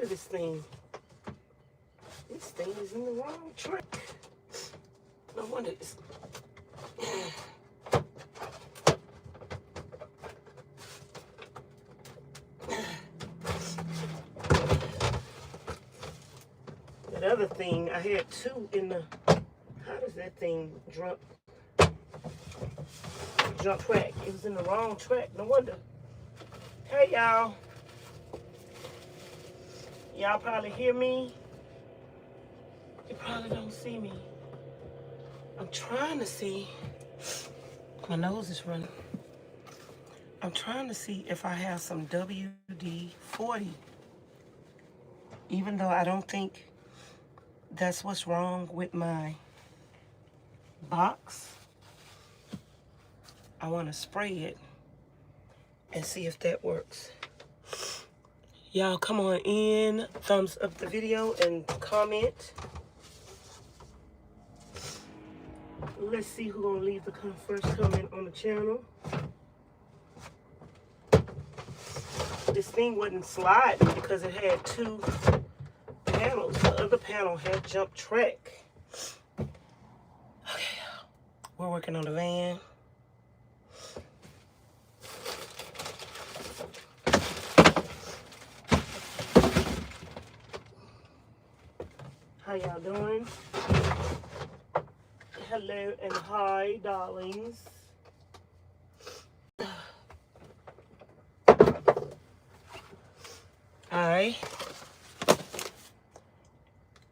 wonder this thing. This thing is in the wrong track. No wonder it's... That other thing, I had two in the... How does that thing jump track? It was in the wrong track. No wonder. Hey, y'all. Y'all probably hear me. You probably don't see me. I'm trying to see. My nose is running. I'm trying to see if I have some WD-40. Even though I don't think that's what's wrong with my box. I want to spray it and see if that works. Y'all come on in, thumbs up the video and comment. Let's see who's gonna leave the first comment on the channel. This thing wasn't sliding because it had two panels. The other panel had jump track. Okay, we're working on the van. How y'all doing? Hello and hi, darlings. Alright.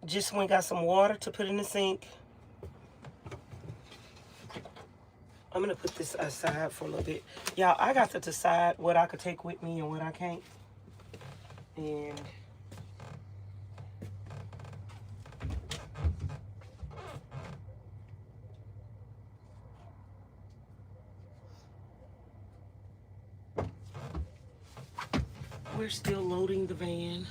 Just went and got some water to put in the sink. I'm gonna put this aside for a little bit. Y'all, I got to decide what I could take with me and what I can't. And we're still loading the van.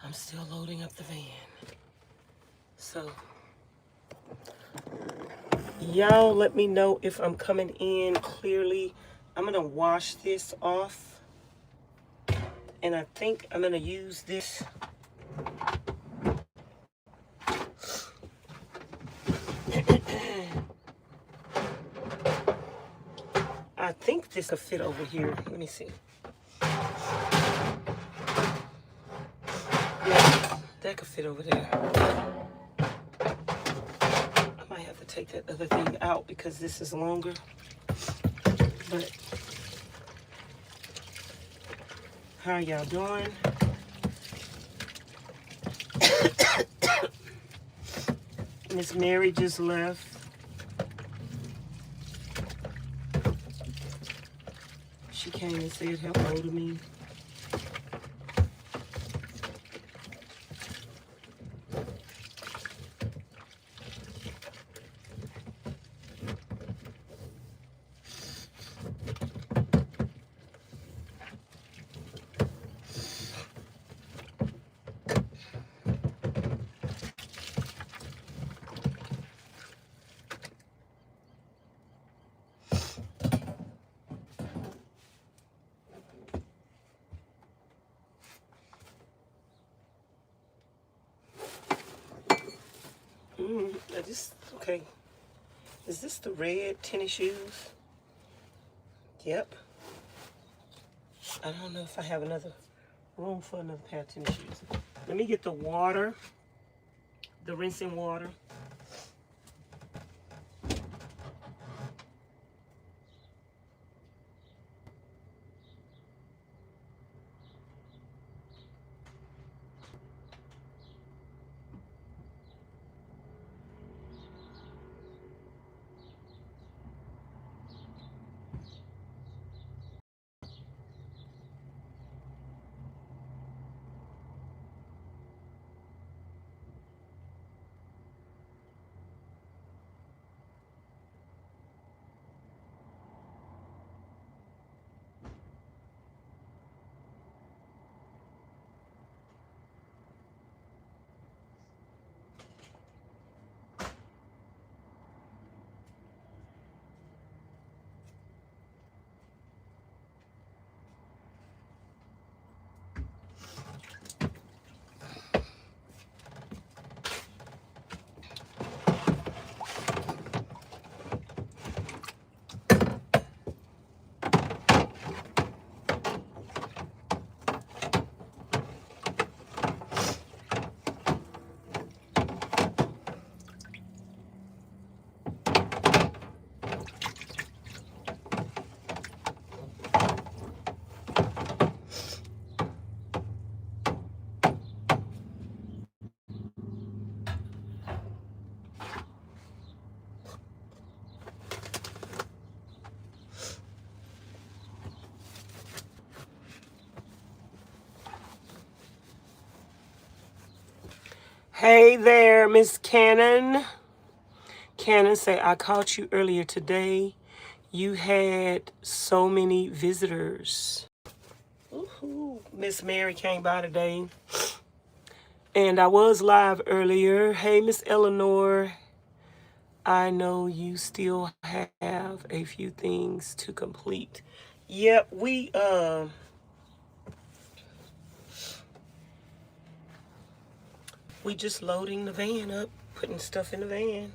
I'm still loading up the van. So, y'all let me know if I'm coming in clearly. I'm gonna wash this off. And I think I'm gonna use this. I think this could fit over here. Let me see. Yeah, that could fit over there. I might have to take that other thing out because this is longer. But how y'all doing? Miss Mary just left. She came and said hello to me. Okay. Is this the red tennis shoes? Yep. I don't know if I have another room for another pair of tennis shoes. Let me get the water, the rinsing water. Hey there, Miss Cannon. Cannon say, I caught you earlier today. You had so many visitors. Woohoo. Miss Mary came by today. And I was live earlier. Hey, Miss Eleanor. I know you still have a few things to complete. Yep, we just loading the van up, putting stuff in the van.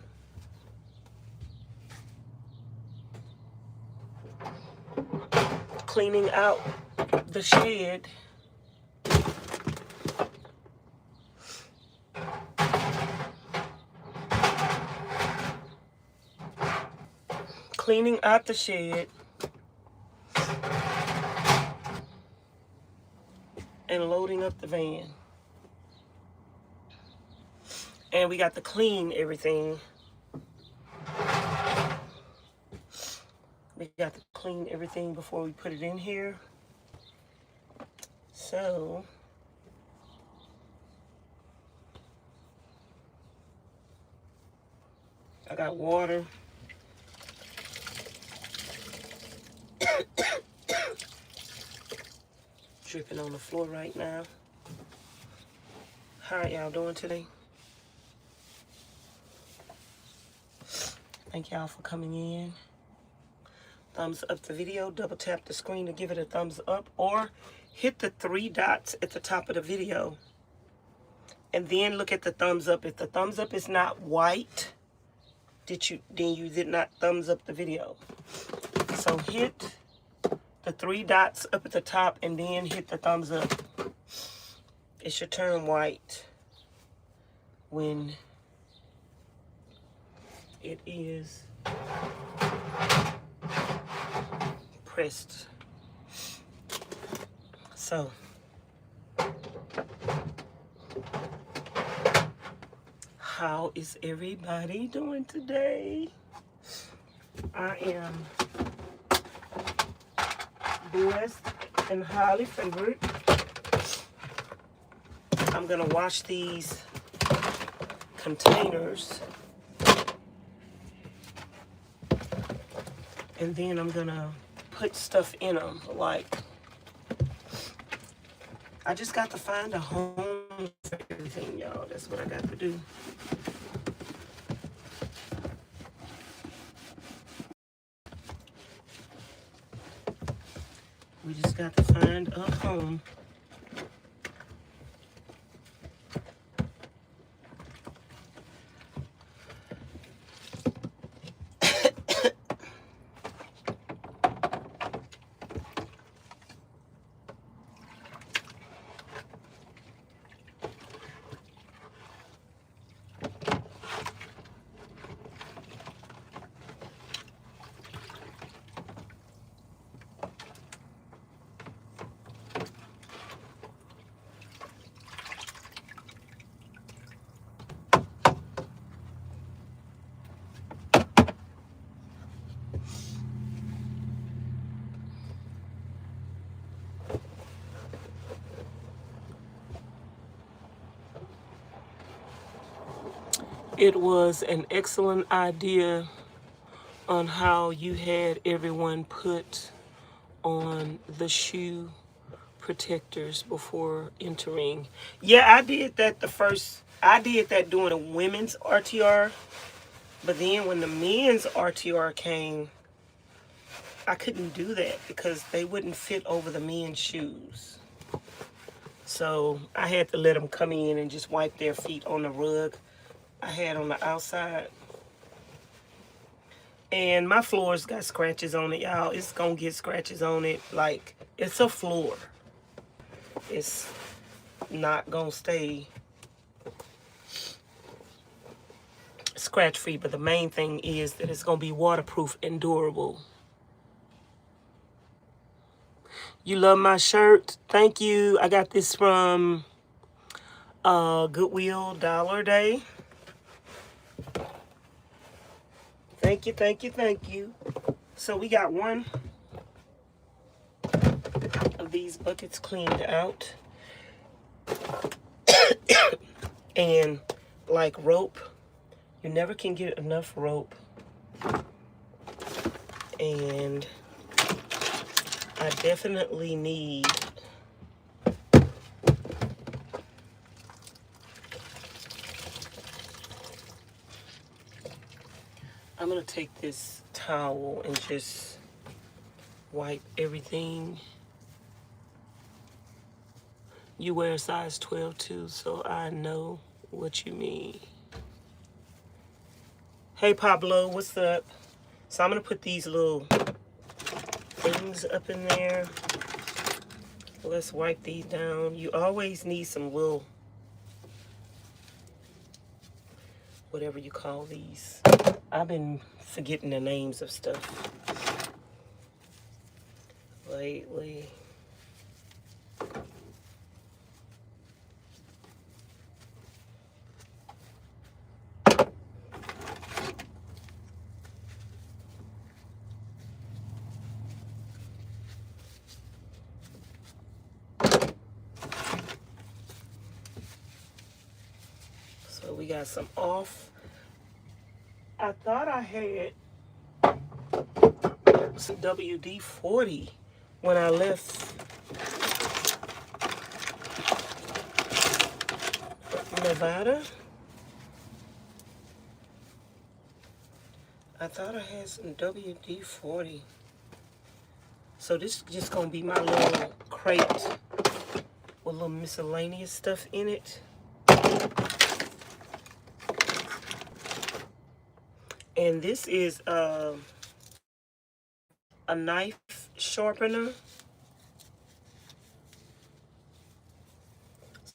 Cleaning out the shed. Cleaning out the shed. And loading up the van. And we got to clean everything. We got to clean everything before we put it in here. So, I got water. Dripping on the floor right now. How are y'all doing today? Thank y'all for coming in. Thumbs up the video. Double tap the screen to give it a thumbs up, or hit the 3 dots at the top of the video and then look at the thumbs up. If the thumbs up is not white, then you did not thumbs up the video. So hit the 3 dots up at the top and then hit the thumbs up. It should turn white when it is pressed. So, how is everybody doing today? I am blessed and highly favored. I'm gonna wash these containers, and then I'm gonna put stuff in them. Like, I just got to find a home for everything, y'all. That's what I got to do. We just got to find a home. It was an excellent idea on how you had everyone put on the shoe protectors before entering. Yeah, I did that I did that during the women's RTR. But then when the men's RTR came, I couldn't do that because they wouldn't fit over the men's shoes. So I had to let them come in and just wipe their feet on the rug I had on the outside. And my floor's got scratches on it, y'all. It's gonna get scratches on it. Like, it's a floor. It's not gonna stay scratch free, but the main thing is that it's gonna be waterproof and durable. You love my shirt? Thank you. I got this from Goodwill Dollar Day. Thank you, thank you, thank you. So we got one of these buckets cleaned out. And like rope. You never can get enough rope. And I definitely need I'm going to take this towel and just wipe everything. You wear a size 12 too, so I know what you mean. Hey Pablo, what's up? So I'm going to put these little things up in there. Let's wipe these down. You always need some little, whatever you call these. I've been forgetting the names of stuff lately. So we got some off. I thought I had some WD-40 when I left Nevada. I thought I had some WD-40. So this is just gonna be my little crate with little miscellaneous stuff in it. And this is a knife sharpener.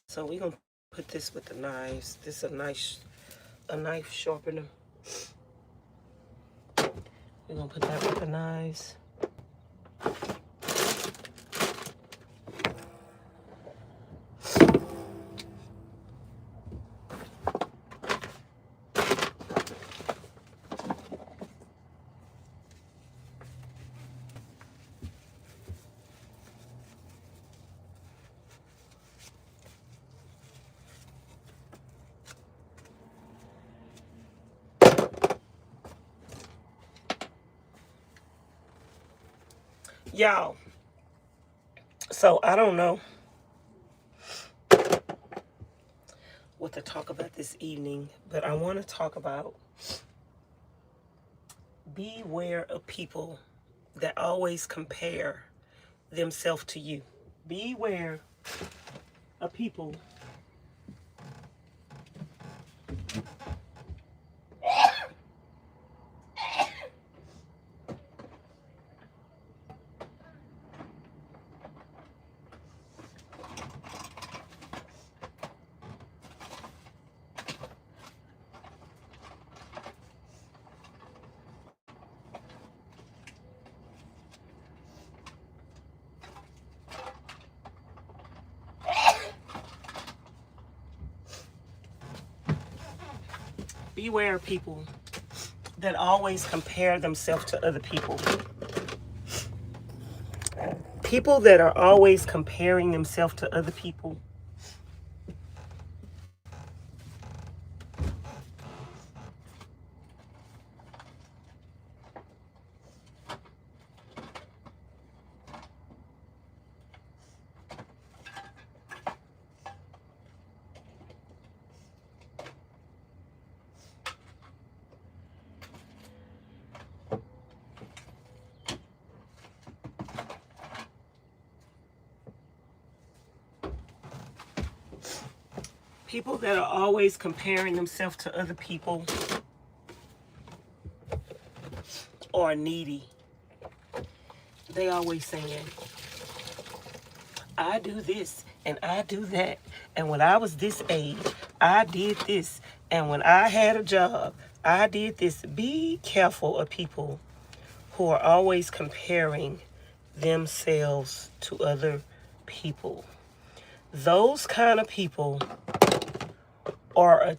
So we're gonna put this with the knives. This is a knife sharpener. We're gonna put that with the knives. Y'all, so I don't know what to talk about this evening, but I want to talk about beware of people that always compare themselves to you. Beware of people beware of people that always compare themselves to other people. People that are always comparing themselves to other people. People that are always comparing themselves to other people are needy. They always saying, I do this and I do that. And when I was this age, I did this. And when I had a job, I did this. Be careful of people who are always comparing themselves to other people. Those kind of people are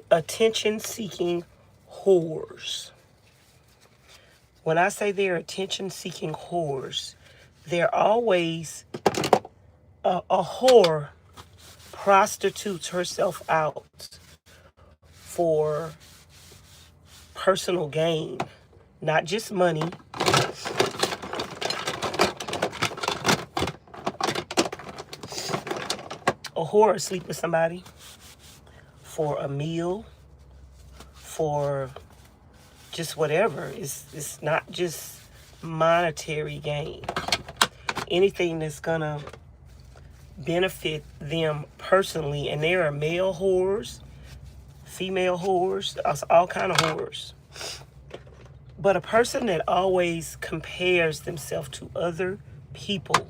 attention-seeking whores. When I say they're attention-seeking whores, they're always a whore prostitutes herself out for personal gain, not just money. A whore sleep with somebody for a meal, for just whatever. It's not just monetary gain. Anything that's gonna benefit them personally. And there are male whores, female whores, all kind of whores. But a person that always compares themselves to other people,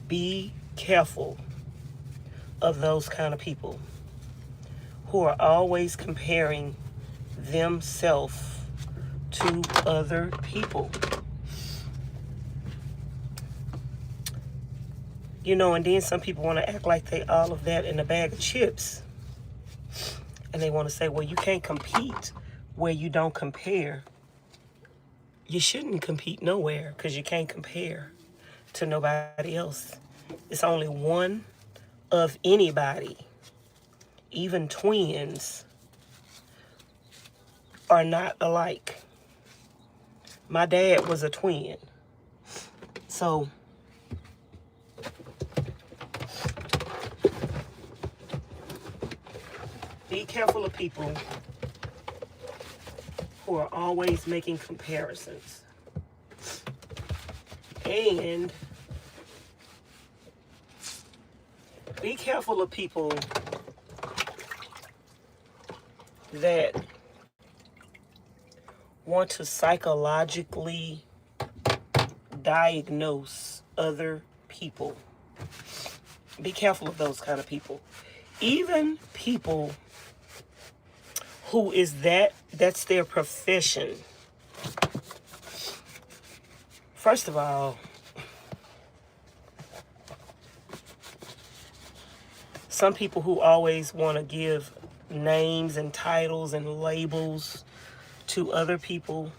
be careful of those kind of people who are always comparing themselves to other people. You know, and then some people want to act like they all of that in a bag of chips. And they want to say, well, you can't compete where you don't compare. You shouldn't compete nowhere because you can't compare to nobody else. It's only one of anybody. Even twins are not alike. My dad was a twin. So be careful of people who are always making comparisons. And be careful of people that want to psychologically diagnose other people. Be careful of those kind of people. Even people who that's their profession. First of all, some people who always want to give names and titles and labels to other people.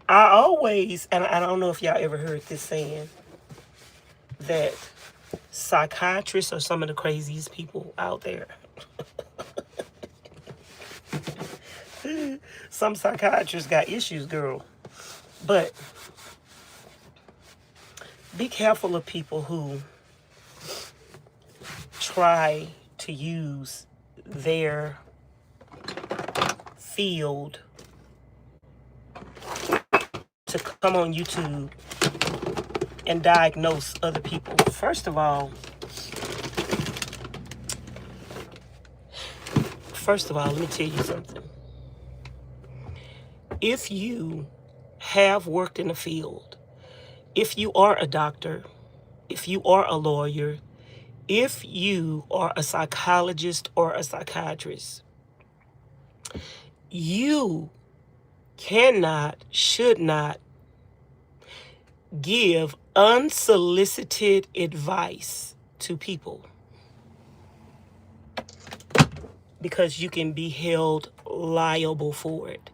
I always, and I don't know if y'all ever heard this saying, that psychiatrists are some of the craziest people out there. Some psychiatrists got issues, girl. But be careful of people who try to use their field to come on YouTube and diagnose other people. First of all, let me tell you something. If you have worked in the field, if you are a doctor, if you are a lawyer, if you are a psychologist or a psychiatrist, you cannot, should not give unsolicited advice to people, because you can be held liable for it.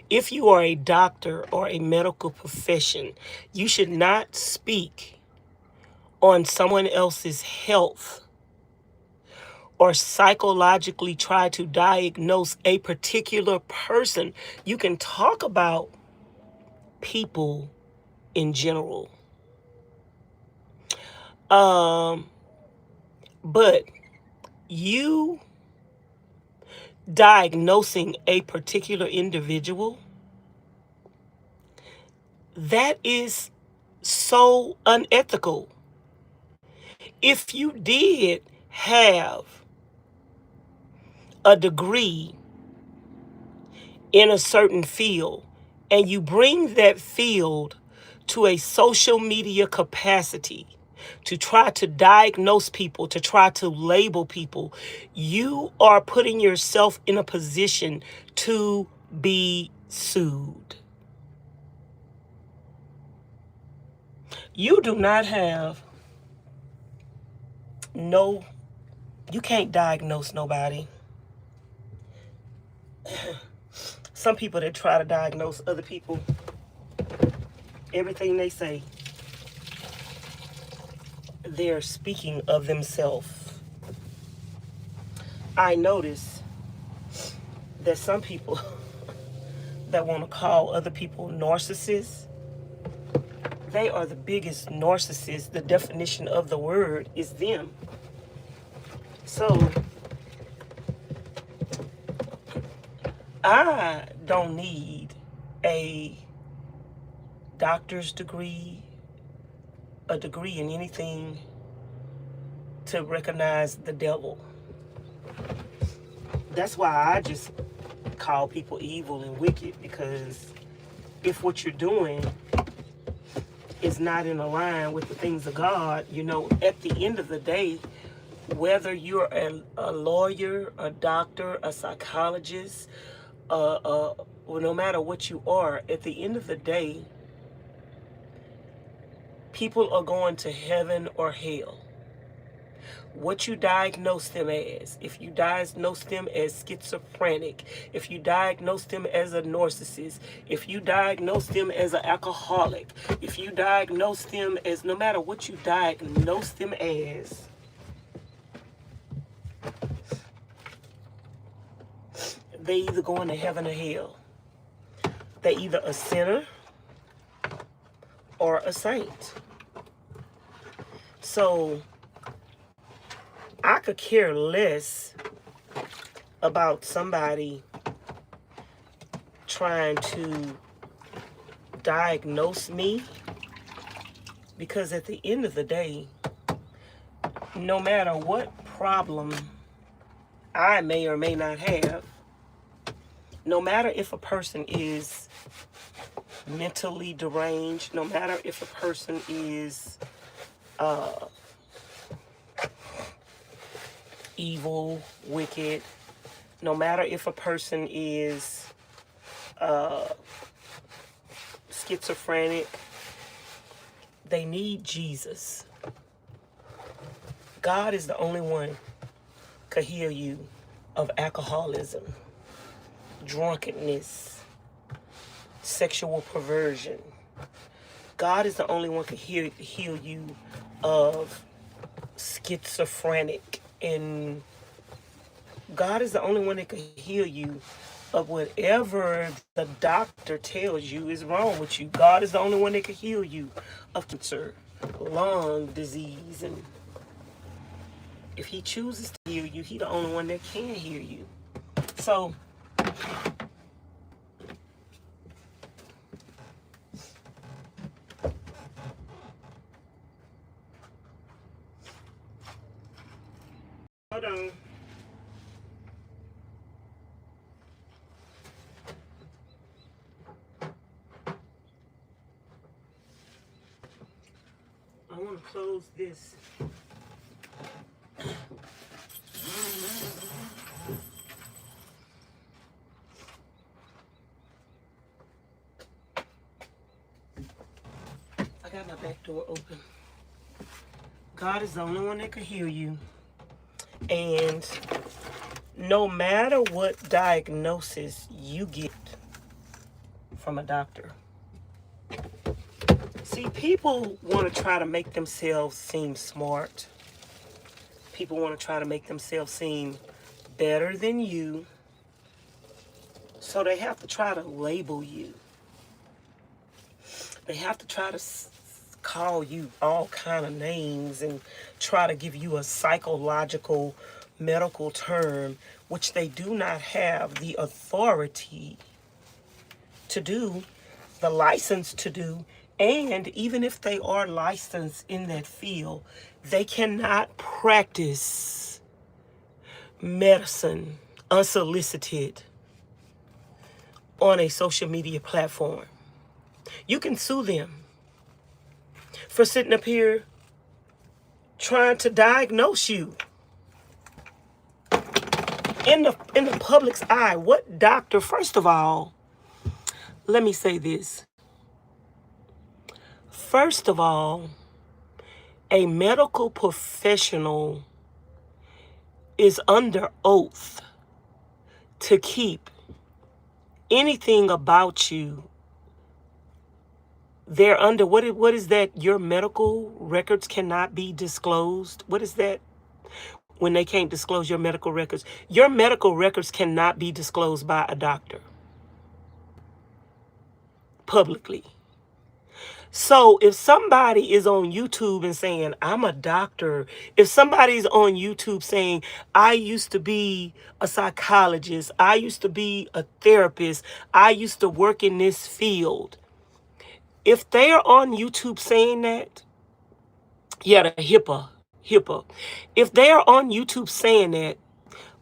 If you are a doctor or a medical profession, you should not speak on someone else's health or psychologically try to diagnose a particular person. You can talk about people in general. But you diagnosing a particular individual, that is so unethical. If you did have a degree in a certain field and you bring that field to a social media capacity to try to diagnose people, to try to label people, you are putting yourself in a position to be sued. You do not have you can't diagnose nobody. Some people that try to diagnose other people, everything they say, they're speaking of themselves. I notice that some people that want to call other people narcissists, they are the biggest narcissists. The definition of the word is them. So I don't need a doctor's degree, a degree in anything to recognize the devil. That's why I just call people evil and wicked, because if what you're doing is not in line with the things of God, you know, at the end of the day, whether you're a lawyer, a doctor, a psychologist, well, no matter what you are, at the end of the day, people are going to heaven or hell. What you diagnose them as, if you diagnose them as schizophrenic, if you diagnose them as a narcissist, if you diagnose them as an alcoholic, if you diagnose them as, no matter what you diagnose them as, they either going to heaven or hell. They either a sinner or a saint. So I could care less about somebody trying to diagnose me, because at the end of the day, no matter what problem I may or may not have, no matter if a person is mentally deranged, no matter if a person is evil, wicked, no matter if a person is schizophrenic, they need Jesus. God is the only one could heal you of alcoholism, drunkenness, sexual perversion. God is the only one could heal you of schizophrenic, and God is the only one that can heal you of whatever the doctor tells you is wrong with you. God is the only one that can heal you of cancer, lung disease, and if he chooses to heal you, he's the only one that can heal you. So hold on. I want to close this. I got my back door open. God is the only one that can heal you. And no matter what diagnosis you get from a doctor, see, people want to try to make themselves seem smart. People want to try to make themselves seem better than you. So they have to try to label you. They have to try to call you all kind of names and try to give you a psychological medical term, which they do not have the authority to do, the license to do. And even if they are licensed in that field, they cannot practice medicine unsolicited on a social media platform. You can sue them for sitting up here trying to diagnose you in the public's eye. What doctor? First of all, let me say this. First of all, a medical professional is under oath to keep anything about you they're under, what is that? Your medical records cannot be disclosed. What is that? When they can't disclose your medical records. Your medical records cannot be disclosed by a doctor publicly. So if somebody is on YouTube and saying, I'm a doctor, if somebody's on YouTube saying, I used to be a psychologist, I used to be a therapist, I used to work in this field, if they're on YouTube saying that, yeah, the HIPAA. If they're on YouTube saying that,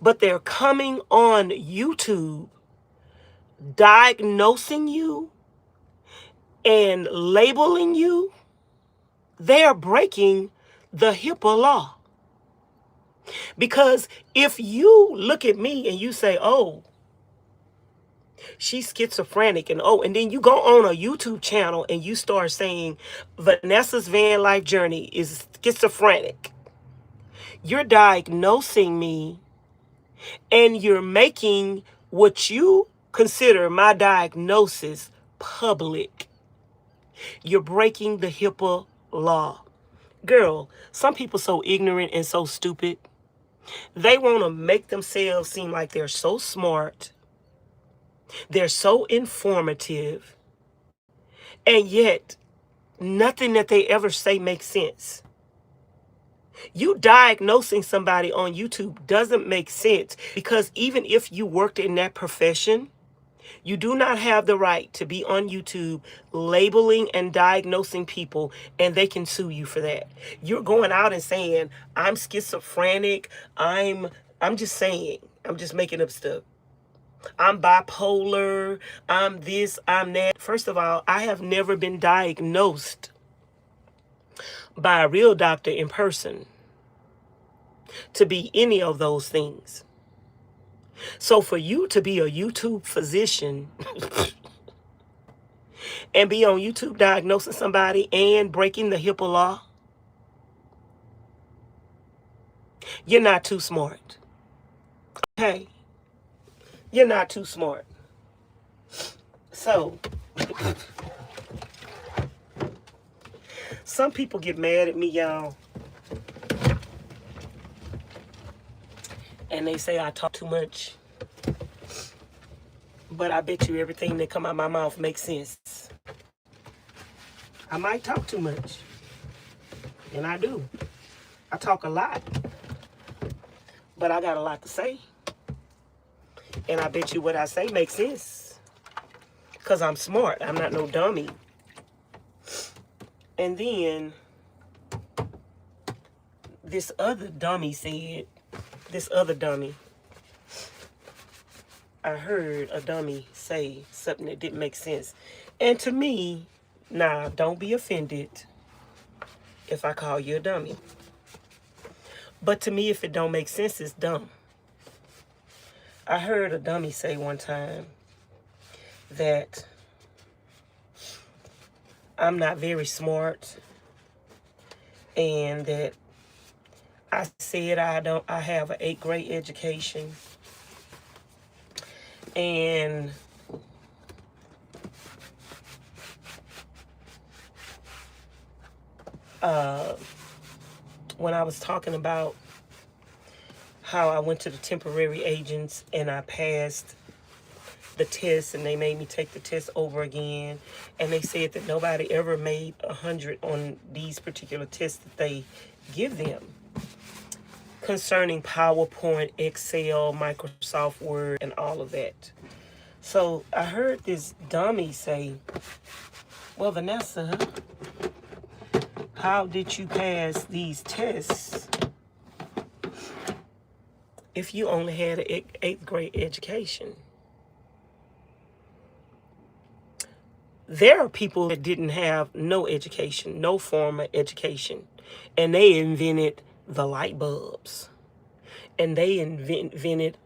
but they're coming on YouTube diagnosing you and labeling you, they're breaking the HIPAA law. Because if you look at me and you say, oh, she's schizophrenic, and then you go on a YouTube channel and you start saying Vanessa's van life journey is schizophrenic, you're diagnosing me and you're making what you consider my diagnosis public. You're breaking the HIPAA law. Girl, some people so ignorant and so stupid. They want to make themselves seem like they're so smart. They're so informative. And yet, nothing that they ever say makes sense. You diagnosing somebody on YouTube doesn't make sense, because even if you worked in that profession, you do not have the right to be on YouTube labeling and diagnosing people, and they can sue you for that. You're going out and saying, I'm schizophrenic, I'm just saying, I'm just making up stuff. I'm bipolar, I'm this, I'm that. First of all, I have never been diagnosed by a real doctor in person to be any of those things. So for you to be a YouTube physician and be on YouTube diagnosing somebody and breaking the HIPAA law, you're not too smart. Okay? You're not too smart. So, some people get mad at me, y'all, and they say I talk too much. But I bet you everything that come out my mouth makes sense. I might talk too much. And I do. I talk a lot. But I got a lot to say. And I bet you what I say makes sense. Because I'm smart. I'm not no dummy. And then this other dummy, I heard a dummy say something that didn't make sense. And to me, nah, don't be offended if I call you a dummy. But to me, if it don't make sense, it's dumb. I heard a dummy say one time that I'm not very smart, and that I said I have an 8th grade education. And when I was talking about how I went to the temporary agents and I passed the test, and they made me take the test over again, and they said that nobody ever made 100 on these particular tests that they give them concerning PowerPoint, Excel, Microsoft Word, and all of that. So I heard this dummy say, well, Vanessa, how did you pass these tests if you only had an 8th grade education? There are people that didn't have no education, no formal education, and they invented the light bulbs, and they invented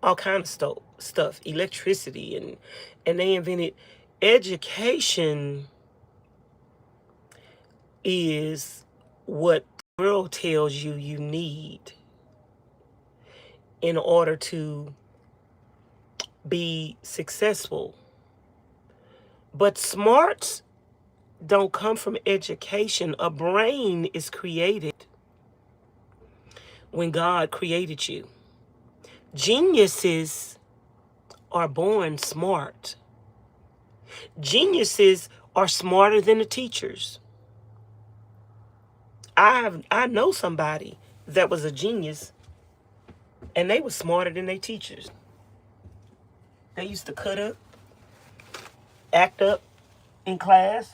all kinds of stuff, electricity, and they invented education is what the world tells you you need in order to be successful. But smarts don't come from education. A brain is created when God created you. Geniuses are born smart. Geniuses are smarter than the teachers. I know somebody that was a genius and they were smarter than their teachers. They used to cut up, act up in class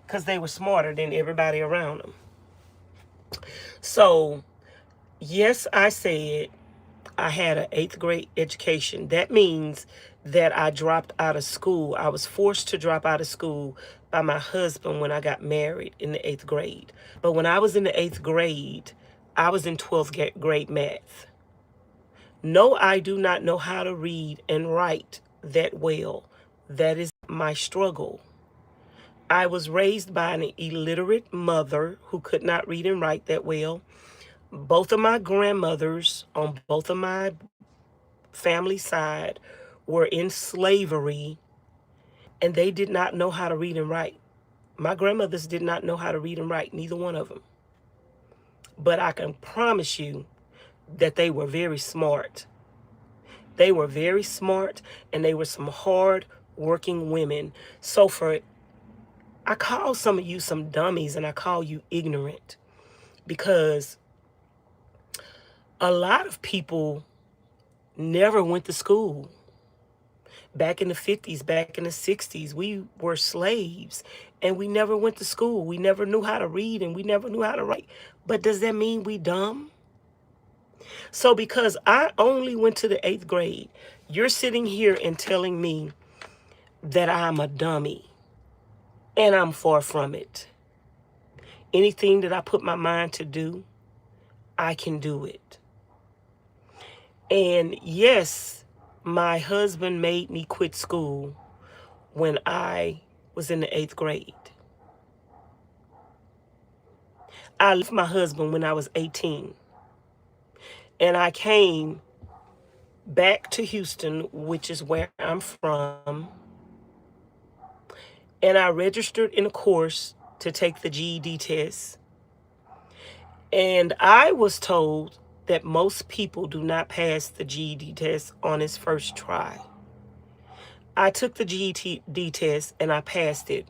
because they were smarter than everybody around them. So, yes, I said I had an 8th grade education. That means that I dropped out of school. I was forced to drop out of school by my husband when I got married in the 8th grade. But when I was in the 8th grade, I was in 12th grade math. No, I do not know how to read and write that well. That is my struggle. I was raised by an illiterate mother who could not read and write that well. Both of my grandmothers on both of my family side were in slavery, and they did not know how to read and write. My grandmothers did not know how to read and write, neither one of them. But I can promise you that they were very smart. They were very smart, and they were some hard working women. So I call some of you some dummies, and I call you ignorant, because a lot of people never went to school. Back in the 50s, back in the 60s, we were slaves and we never went to school. We never knew how to read and we never knew how to write. But does that mean we dumb? So because I only went to the 8th grade, you're sitting here and telling me that I'm a dummy, and I'm far from it. Anything that I put my mind to do, I can do it. And yes, my husband made me quit school when I was in the 8th grade. I left my husband when I was 18. And I came back to Houston, which is where I'm from. And I registered in a course to take the GED test. And I was told that most people do not pass the GED test on its first try. I took the GED test and I passed it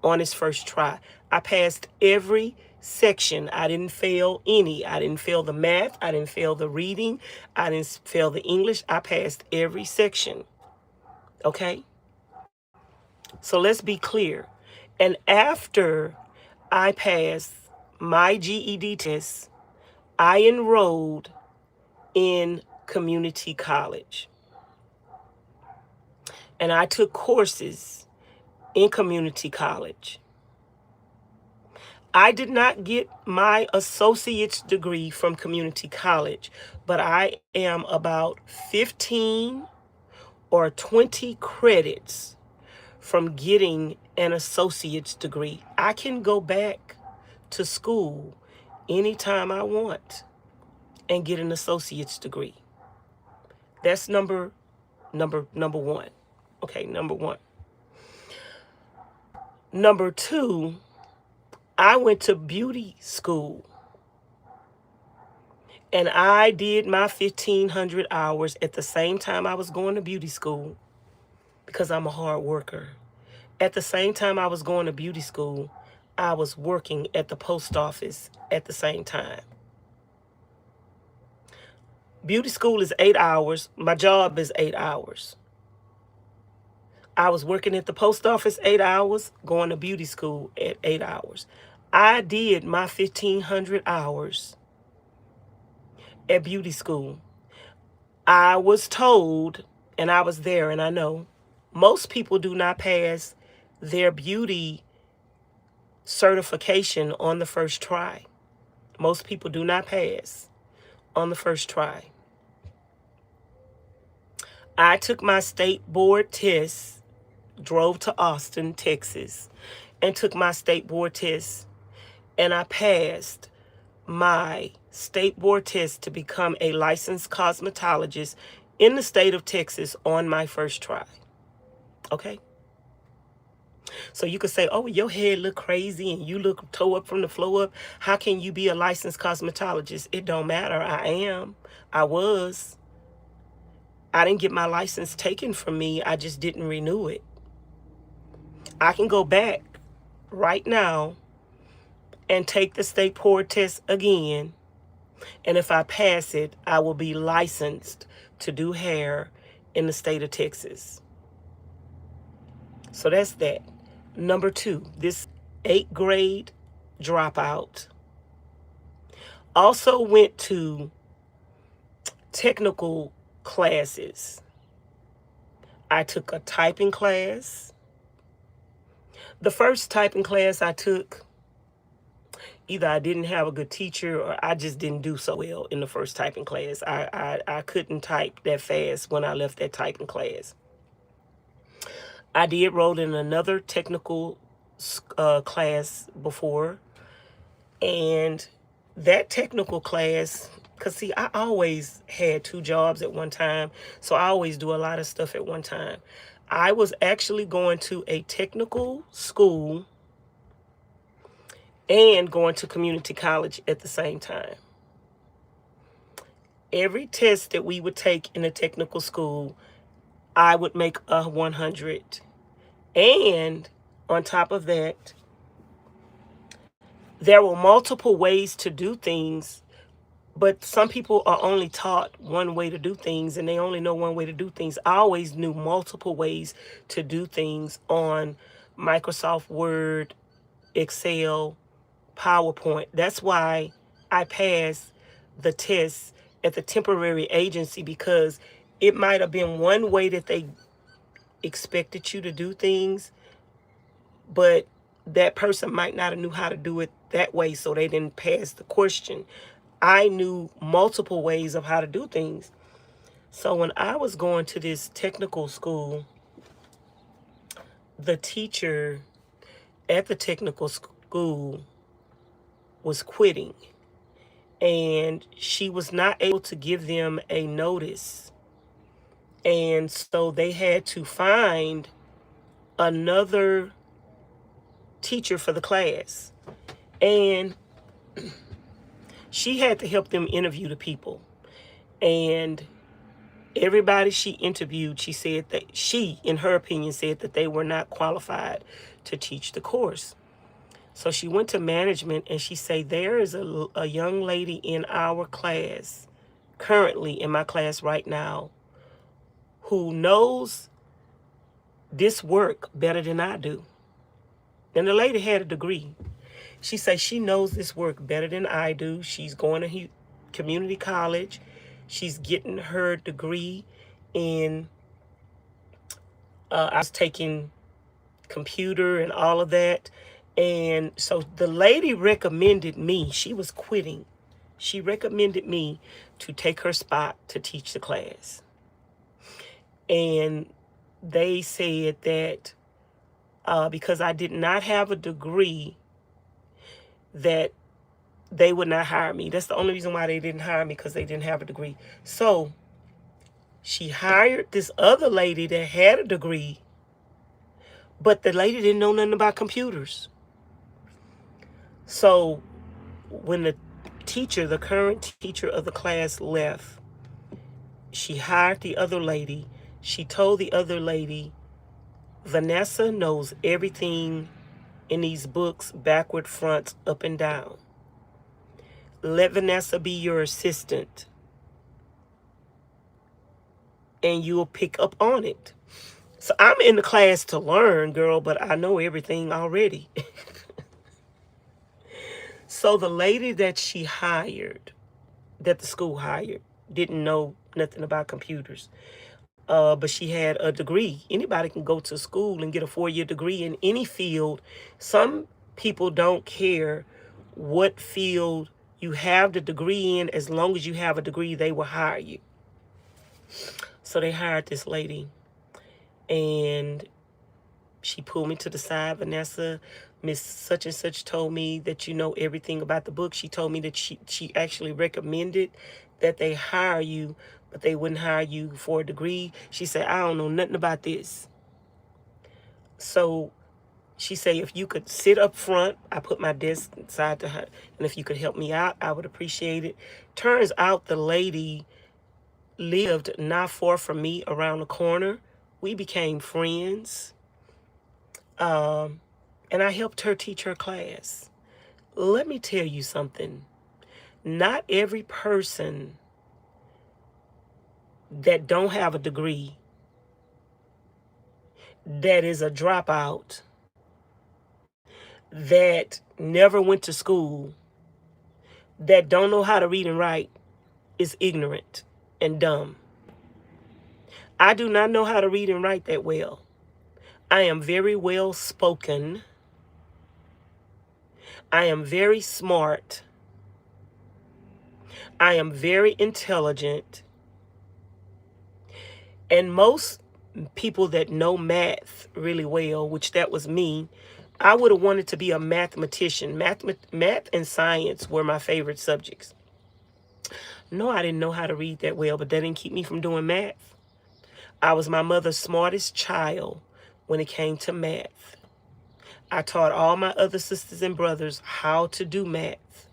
on its first try. I passed every section. I didn't fail any. I didn't fail the math. I didn't fail the reading. I didn't fail the English. I passed every section. Okay? So let's be clear. And after I passed my GED test, I enrolled in community college. And I took courses in community college. I did not get my associate's degree from community college, but I am about 15 or 20 credits from getting an associate's degree. I can go back to school anytime I want and get an associate's degree. That's number one. Okay, number one. Number two, I went to beauty school. And I did my 1,500 hours at the same time I was going to beauty school, because I'm a hard worker. At the same time I was going to beauty school, I was working at the post office at the same time. Beauty school is 8 hours. My job is 8 hours. I was working at the post office 8 hours, going to beauty school at 8 hours. I did my 1,500 hours at beauty school. I was told, and I was there, and I know, most people do not pass their beauty certification on the first try. Most people do not pass on the first try. I took my state board test, drove to Austin, Texas, and took my state board test, and I passed my state board test to become a licensed cosmetologist in the state of Texas on my first try. Okay? So you could say, oh, your head look crazy and you look toe up from the floor up. How can you be a licensed cosmetologist? It don't matter. I am. I was. I didn't get my license taken from me. I just didn't renew it. I can go back right now and take the state board test again. And if I pass it, I will be licensed to do hair in the state of Texas. So that's that. Number 2, this 8th grade dropout also went to technical classes. I took a typing class. The first typing class I took, either I didn't have a good teacher or I just didn't do so well in the first typing class. I couldn't type that fast when I left that typing class. I did roll in another technical class before, and that technical class, because see, I always had 2 jobs at one time, so I always do a lot of stuff at one time. I was actually going to a technical school and going to community college at the same time. Every test that we would take in a technical school, I would make a 100. And on top of that, there were multiple ways to do things, but some people are only taught one way to do things and they only know one way to do things. I always knew multiple ways to do things on Microsoft Word, Excel, PowerPoint. That's why I passed the test at the temporary agency, because it might have been one way that they expected you to do things, but that person might not have knew how to do it that way, so they didn't pass the question. I knew multiple ways of how to do things. So when I was going to this technical school, the teacher at the technical school was quitting, and she was not able to give them a notice. And so they had to find another teacher for the class. And she had to help them interview the people. And everybody she interviewed, she said that she, in her opinion, said that they were not qualified to teach the course. So she went to management and she said, there is a young lady in our class, currently in my class right now, who knows this work better than I do. And the lady had a degree. She said she knows this work better than I do. She's going to community college. She's getting her degree in, I was taking computer and all of that. And so the lady recommended me. She was quitting. She recommended me to take her spot to teach the class. And they said that because I did not have a degree, that they would not hire me. That's the only reason why they didn't hire me, because they didn't have a degree. So she hired this other lady that had a degree, but the lady didn't know nothing about computers. So when the teacher, the current teacher of the class, left, she hired the other lady. She told the other lady, Vanessa knows everything in these books, backward, front, up and down. Let Vanessa be your assistant, and you'll pick up on it. So I'm in the class to learn, girl, but I know everything already. So the lady that she hired, that the school hired, didn't know nothing about computers. But she had a degree. Anybody can go to school and get a 4-year degree in any field. Some people don't care what field you have the degree in. As long as you have a degree, they will hire you. So they hired this lady, and she pulled me to the side. Vanessa, Miss such and such told me that you know everything about the book. She told me that she actually recommended that they hire you, but they wouldn't hire you for a degree. She said, I don't know nothing about this. So she say, if you could sit up front, I put my desk side to her, and if you could help me out, I would appreciate it. Turns out the lady lived not far from me around the corner. We became friends. And I helped her teach her class. Let me tell you something. Not every person that don't have a degree, that is a dropout, that never went to school, that don't know how to read and write, is ignorant and dumb. I do not know how to read and write that well. I am very well spoken. I am very smart. I am very intelligent. And most people that know math really well, which that was me, I would have wanted to be a mathematician. Math and science were my favorite subjects. No, I didn't know how to read that well, but that didn't keep me from doing math. I was my mother's smartest child when it came to math. I taught all my other sisters and brothers how to do math.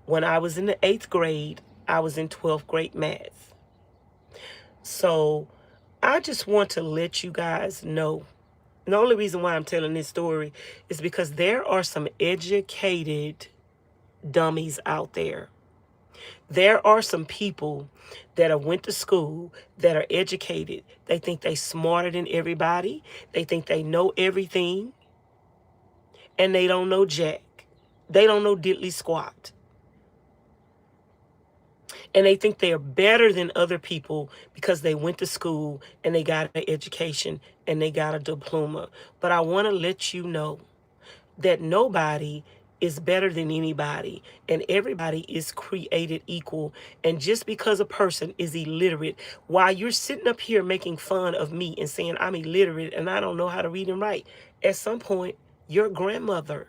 When I was in the 8th grade, I was in 12th grade math. So I just want to let you guys know. The only reason why I'm telling this story is because there are some educated dummies out there. There are some people that have went to school, that are educated. They think they smarter than everybody. They think they know everything. And they don't know jack. They don't know diddly squat. And they think they are better than other people because they went to school and they got an education and they got a diploma. But I want to let you know that nobody is better than anybody, and everybody is created equal. And just because a person is illiterate, while you're sitting up here making fun of me and saying I'm illiterate and I don't know how to read and write, at some point your grandmother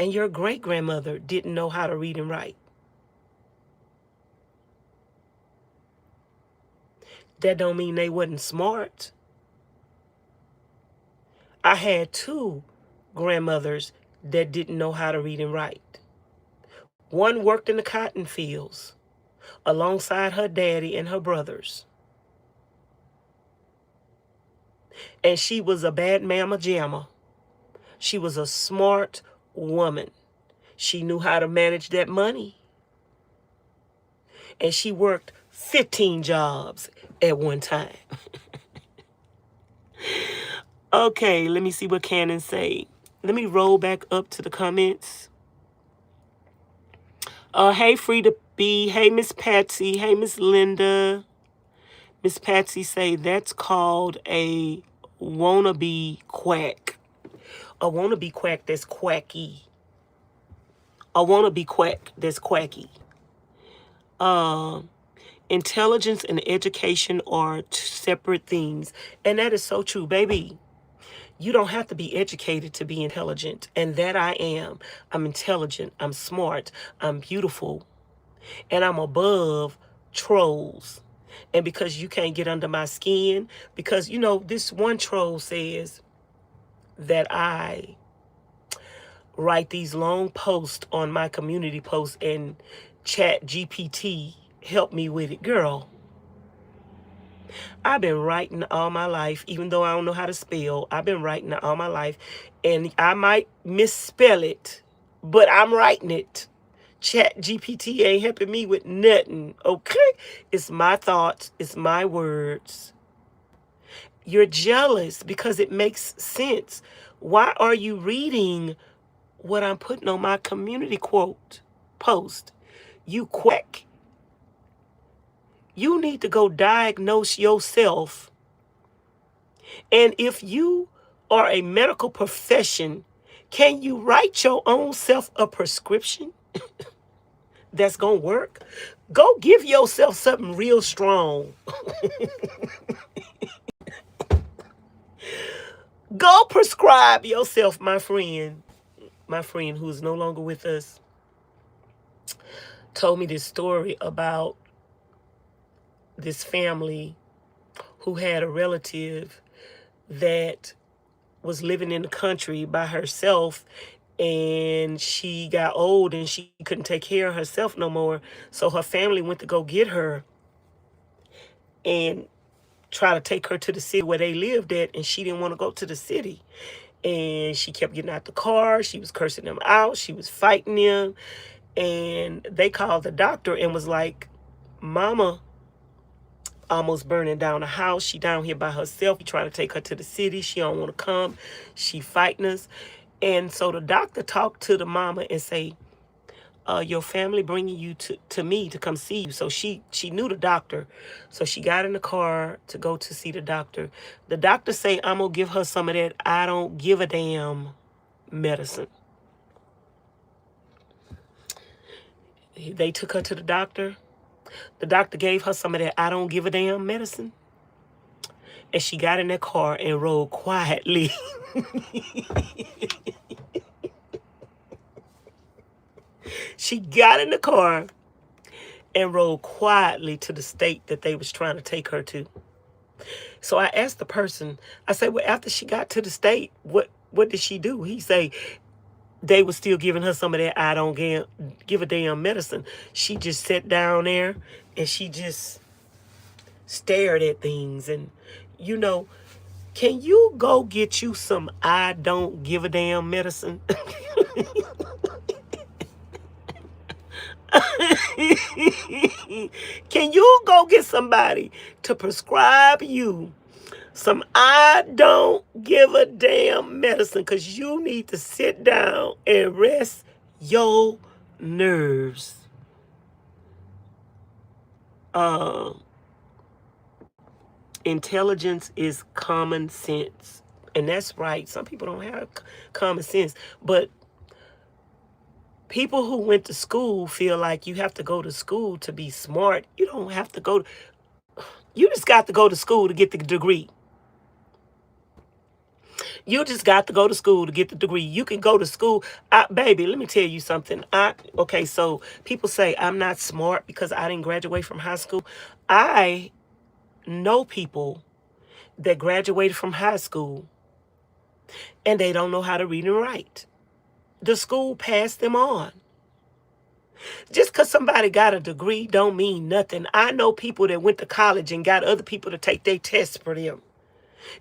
and your great-grandmother didn't know how to read and write. That don't mean they wasn't smart. I had 2 grandmothers that didn't know how to read and write. One worked in the cotton fields alongside her daddy and her brothers. And she was a bad mama jamma. She was a smart woman. She knew how to manage that money. And she worked 15 jobs at one time. Okay, let me see what Cannon say. Let me roll back up to the comments. Hey, Frida B. Hey, Miss Patsy. Hey, Miss Linda. Miss Patsy say that's called a wannabe quack. A wannabe quack that's quacky. A wannabe quack that's quacky. Intelligence and education are 2 separate things. And that is so true, baby. You don't have to be educated to be intelligent. And that I am. I'm intelligent. I'm smart. I'm beautiful. And I'm above trolls. And because you can't get under my skin, because, you know, this one troll says that I write these long posts on my community posts and Chat GPT help me with it. Girl, I've been writing all my life, even though I don't know how to spell. I've been writing it all my life, and I might misspell it, but I'm writing it. Chat GPT ain't helping me with nothing, okay? It's my thoughts. It's my words. You're jealous because it makes sense. Why are you reading what I'm putting on my community quote post? You quack. You need to go diagnose yourself. And if you are a medical profession, can you write your own self a prescription that's going to work? Go give yourself something real strong. Go prescribe yourself, my friend. My friend who is no longer with us told me this story about this family who had a relative that was living in the country by herself, and she got old and she couldn't take care of herself no more. So her family went to go get her and try to take her to the city where they lived at, and she didn't want to go to the city. And she kept getting out the car. She was cursing them out. She was fighting them. And they called the doctor and was like, Mama almost burning down the house. She down here by herself. We trying to take her to the city. She don't want to come. She fighting us. And so the doctor talked to the mama and say, your family bringing you to me to come see you. So she knew the doctor. So she got in the car to go to see the doctor. The doctor say, I'm going to give her some of that I don't give a damn medicine. They took her to the doctor. The doctor gave her some of that I don't give a damn medicine. And she got in that car and rode quietly. She got in the car and rode quietly to the state that they was trying to take her to. So I asked the person, I said, well, after she got to the state, what did she do? He say, they were still giving her some of that I don't give a damn medicine. She just sat down there and she just stared at things. And, you know, can you go get you some I don't give a damn medicine? Can you go get somebody to prescribe you some I don't give a damn medicine? Because you need to sit down and rest your nerves. Intelligence is common sense. And that's right. Some people don't have common sense. But people who went to school feel like you have to go to school to be smart. You don't have to go. You just got to go to school to get the degree. You just got to go to school to get the degree. You can go to school. Baby, let me tell you something. Okay, so people say I'm not smart because I didn't graduate from high school. I know people that graduated from high school and they don't know how to read and write. The school passed them on. Just because somebody got a degree don't mean nothing. I know people that went to college and got other people to take their tests for them.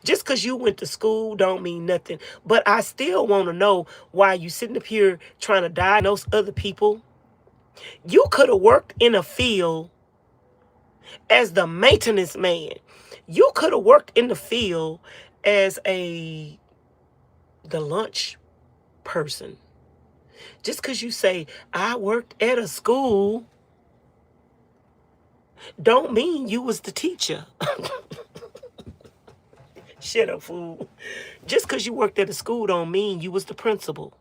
Just because you went to school don't mean nothing. But I still want to know why you sitting up here trying to diagnose other people. You could have worked in a field as the maintenance man. You could have worked in the field as the lunch person. Just because you say, I worked at a school, don't mean you was the teacher. Shut up, fool. Just because you worked at a school don't mean you was the principal.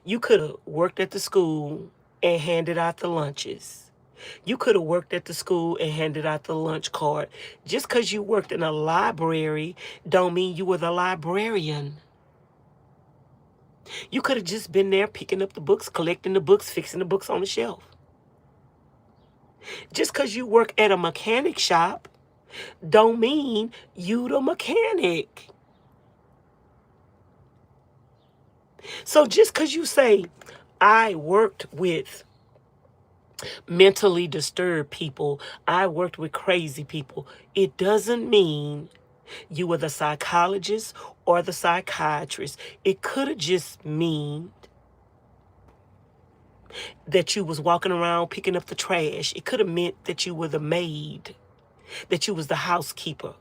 You could have worked at the school and handed out the lunches. You could have worked at the school and handed out the lunch card. Just because you worked in a library don't mean you were the librarian. You could have just been there picking up the books, collecting the books, fixing the books on the shelf. Just because you work at a mechanic shop don't mean you the mechanic. So just because you say, I worked with mentally disturbed people, I worked with crazy people, it doesn't mean you were the psychologist or the psychiatrist. It could have just mean that you was walking around picking up the trash. It could have meant that you were the maid, that you was the housekeeper.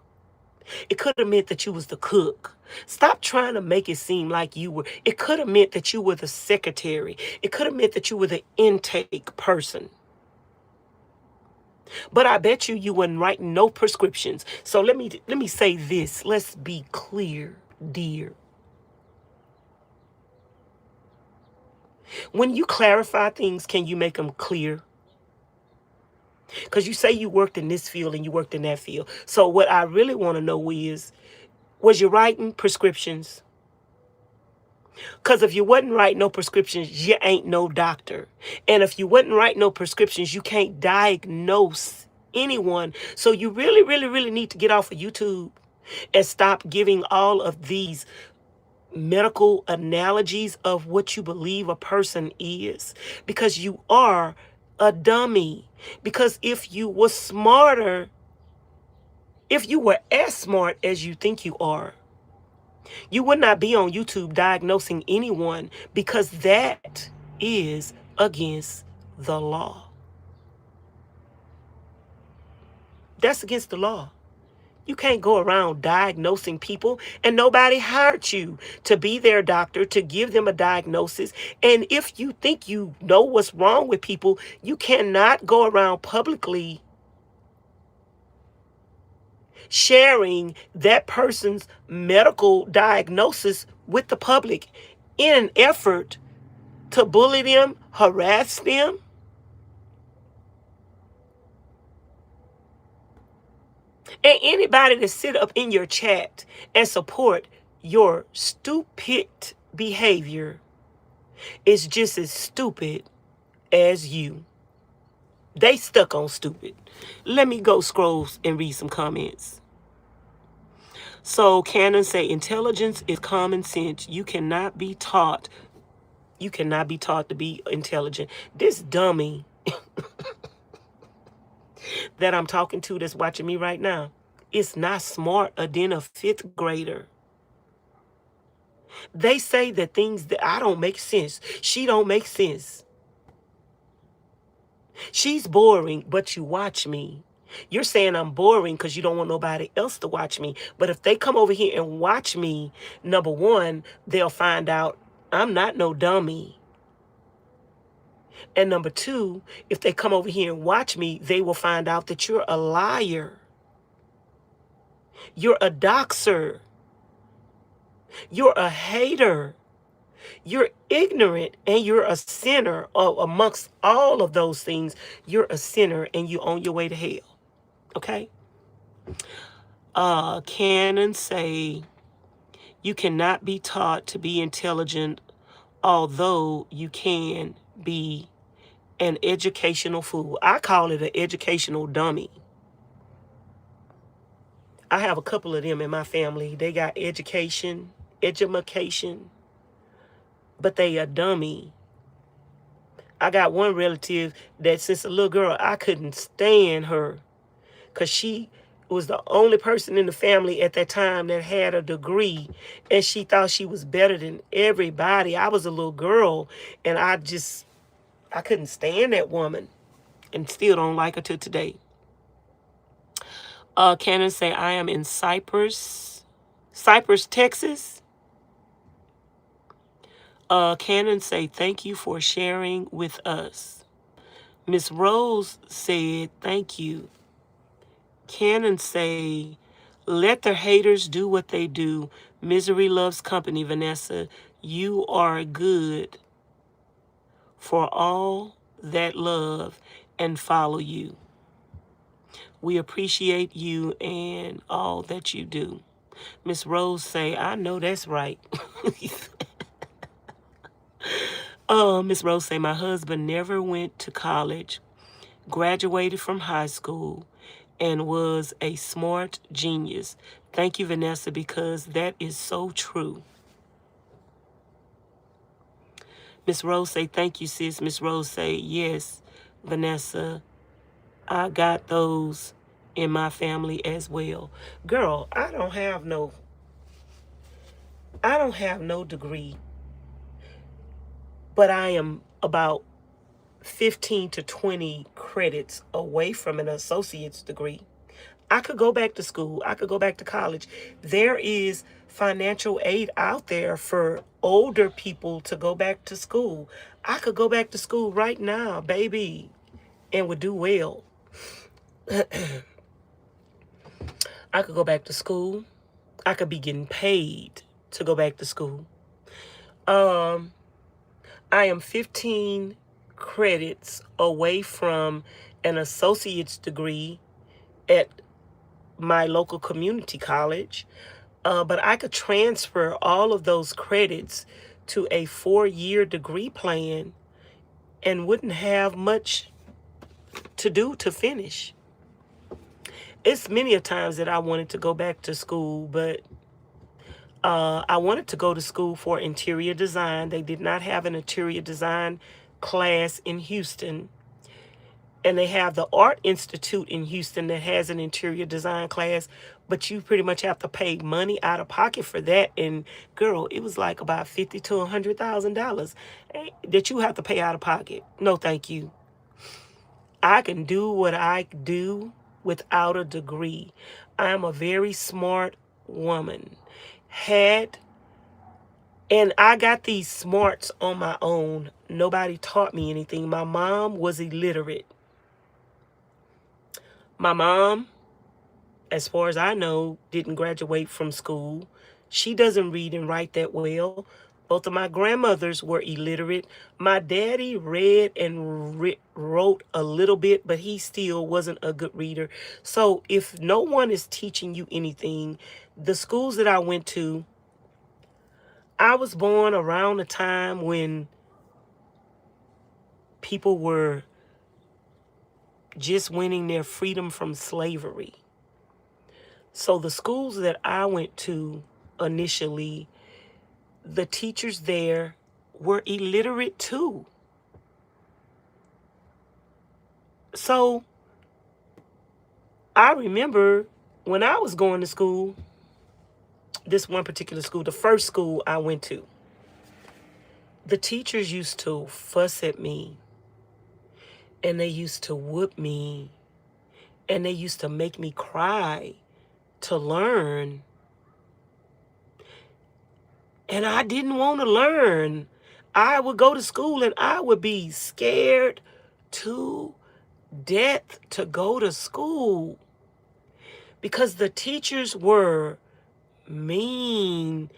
It could have meant that you was the cook. Stop trying to make it seem like you were. It could have meant that you were the secretary. It could have meant that you were the intake person. But I bet you wasn't writing no prescriptions. So let me say this. Let's be clear, dear. When you clarify things, can you make them clear? Because you say you worked in this field and you worked in that field. So what I really want to know is, was you writing prescriptions? Because if you wasn't writing no prescriptions, you ain't no doctor. And if you wasn't writing no prescriptions, you can't diagnose anyone. So you really, really, really need to get off of YouTube And stop giving all of these medical analogies of what you believe a person is, because you are a dummy. Because if you were smarter, if you were as smart as you think you are, you would not be on YouTube diagnosing anyone, because that is against the law. That's against the law. You can't go around diagnosing people, and nobody hired you to be their doctor, to give them a diagnosis. And if you think you know what's wrong with people, you cannot go around publicly sharing that person's medical diagnosis with the public in an effort to bully them, harass them. And anybody that sit up in your chat and support your stupid behavior is just as stupid as you. They stuck on stupid. Let me go scroll and read some comments. So Cannon say, intelligence is common sense. You cannot be taught. You cannot be taught to be intelligent. This dummy that I'm talking to that's watching me right now is not smarter than a 5th grader. They say that things that I don't make sense. She don't make sense. She's boring, but you watch me. You're saying I'm boring because you don't want nobody else to watch me. But if they come over here and watch me, number one, they'll find out I'm not no dummy. And number two, if they come over here and watch me, they will find out that you're a liar. You're a doxer. You're a hater. You're ignorant, and you're a sinner. Amongst all of those things, you're a sinner and you're on your way to hell. Okay? Cannon say, you cannot be taught to be intelligent, although you can be an educational fool. I call it an educational dummy. I have a couple of them in my family. They got education, but they a dummy. I got one relative that since a little girl, I couldn't stand her because she was the only person in the family at that time that had a degree, and she thought she was better than everybody. I was a little girl, and I couldn't stand that woman, and still don't like her to today. Cannon say, I am in Cypress, Texas. Cannon say, thank you for sharing with us. Miss Rose said, thank you. Cannon say, let the haters do what they do. Misery loves company, Vanessa. You are good for all that love and follow you. We appreciate you and all that you do. Miss Rose say, I know that's right. Miss Rose say, my husband never went to college, graduated from high school, and was a smart genius. Thank you, Vanessa, because that is so true. Miss Rose say, thank you, sis. Miss Rose say, yes, Vanessa, I got those in my family as well. Girl, I don't have no degree, but I am about 15 to 20 credits away from an associate's degree. I could go back to school. I could go back to college. There is financial aid out there for older people to go back to school. I could go back to school right now, baby, and would do well. I could go back to school. I could be getting paid to go back to school. I am 15 credits away from an associate's degree at my local community college, but I could transfer all of those credits to a 4-year degree plan and wouldn't have much to do to finish. it's many a times that I wanted to go back to school, but I wanted to go to school for interior design. They did not have an interior design class in Houston. And they have the Art Institute in Houston that has an interior design class, but you pretty much have to pay money out of pocket for that. And girl, it was like about $50,000 to $100,000 that you have to pay out of pocket. No, thank you. I can do what I do without a degree. I'm a very smart woman. And I got these smarts on my own. Nobody taught me anything. My mom was illiterate. My mom, as far as I know, didn't graduate from school. She doesn't read and write that well. Both of my grandmothers were illiterate. My daddy read and wrote a little bit, but he still wasn't a good reader. So if no one is teaching you anything, the schools that I went to, I was born around a time when people were just winning their freedom from slavery. So the schools that I went to initially, the teachers there were illiterate too. So I remember when I was going to school, this one particular school, the first school I went to, the teachers used to fuss at me, and they used to whoop me, and they used to make me cry to learn. And I didn't want to learn. I would go to school and I would be scared to death to go to school because the teachers were mean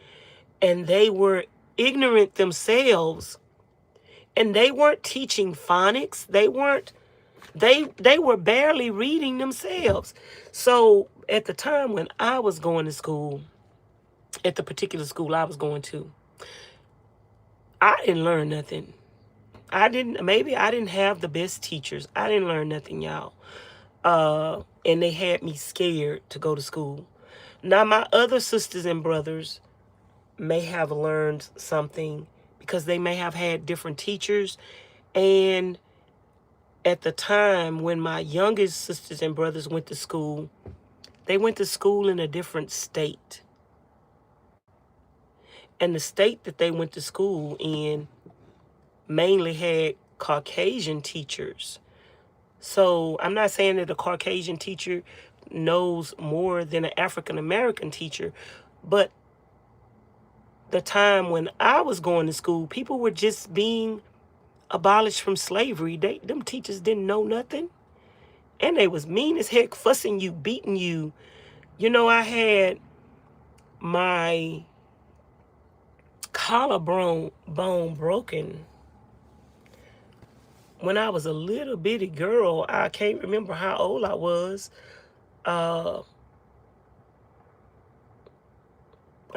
and they were ignorant themselves, and they weren't teaching phonics. They were barely reading themselves. So at the time when I was going to school, at the particular school I was going to, I didn't learn nothing. Maybe I didn't have the best teachers. I didn't learn nothing, y'all. And they had me scared to go to school. Now, my other sisters and brothers may have learned something because they may have had different teachers. And at the time when my youngest sisters and brothers went to school, they went to school in a different state. And the state that they went to school in mainly had Caucasian teachers. So I'm not saying that a Caucasian teacher knows more than an African American teacher, but the time when I was going to school, people were just being abolished from slavery. Them teachers didn't know nothing. And they was mean as heck, fussing you, beating you. You know, I had my collarbone broken when I was a little bitty girl. I can't remember how old I was. I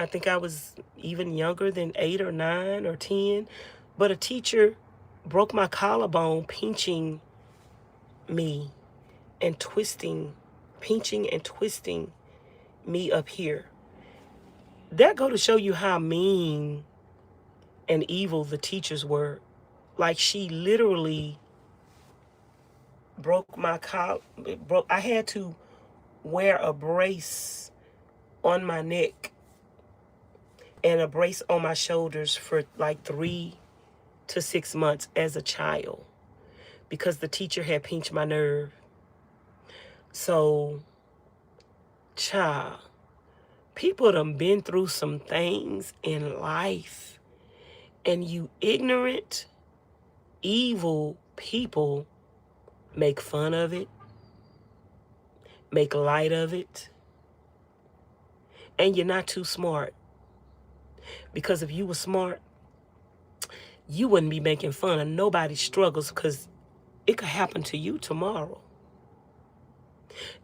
think I was even younger than 8 or 9 or 10. But a teacher broke my collarbone pinching me and pinching and twisting me up here. That go to show you how mean and evil the teachers were. Like, she literally broke my I had to wear a brace on my neck and a brace on my shoulders for like 3 to 6 months as a child because the teacher had pinched my nerve. So, child, people done been through some things in life, and you ignorant, evil people make fun of it, make light of it, and you're not too smart. Because if you were smart, you wouldn't be making fun of nobody's struggles, because it could happen to you tomorrow.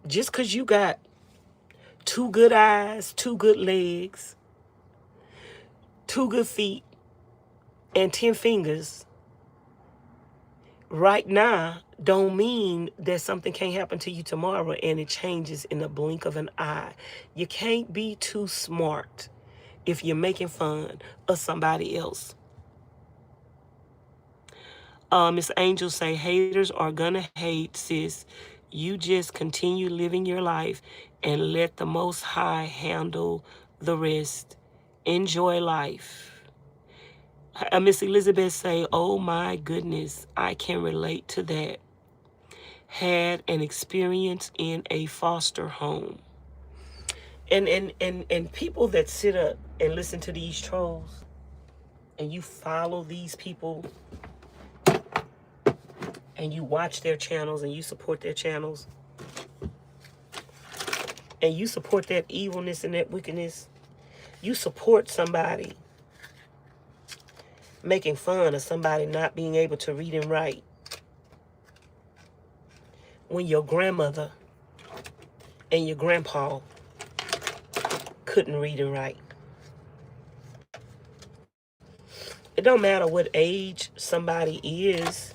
Just because you got 2 good eyes, 2 good legs, 2 good feet, and 10 fingers, right now, don't mean that something can't happen to you tomorrow and it changes in the blink of an eye. You can't be too smart if you're making fun of somebody else. Miss Angel say, haters are gonna hate, sis. You just continue living your life and let the Most High handle the rest. Enjoy life. Miss Elizabeth say, oh my goodness, I can relate to that. Had an experience in a foster home. And people that sit up and listen to these trolls and you follow these people and you watch their channels and you support their channels and you support that evilness and that wickedness, you support somebody making fun of somebody not being able to read and write when your grandmother and your grandpa couldn't read and write. It don't matter what age somebody is.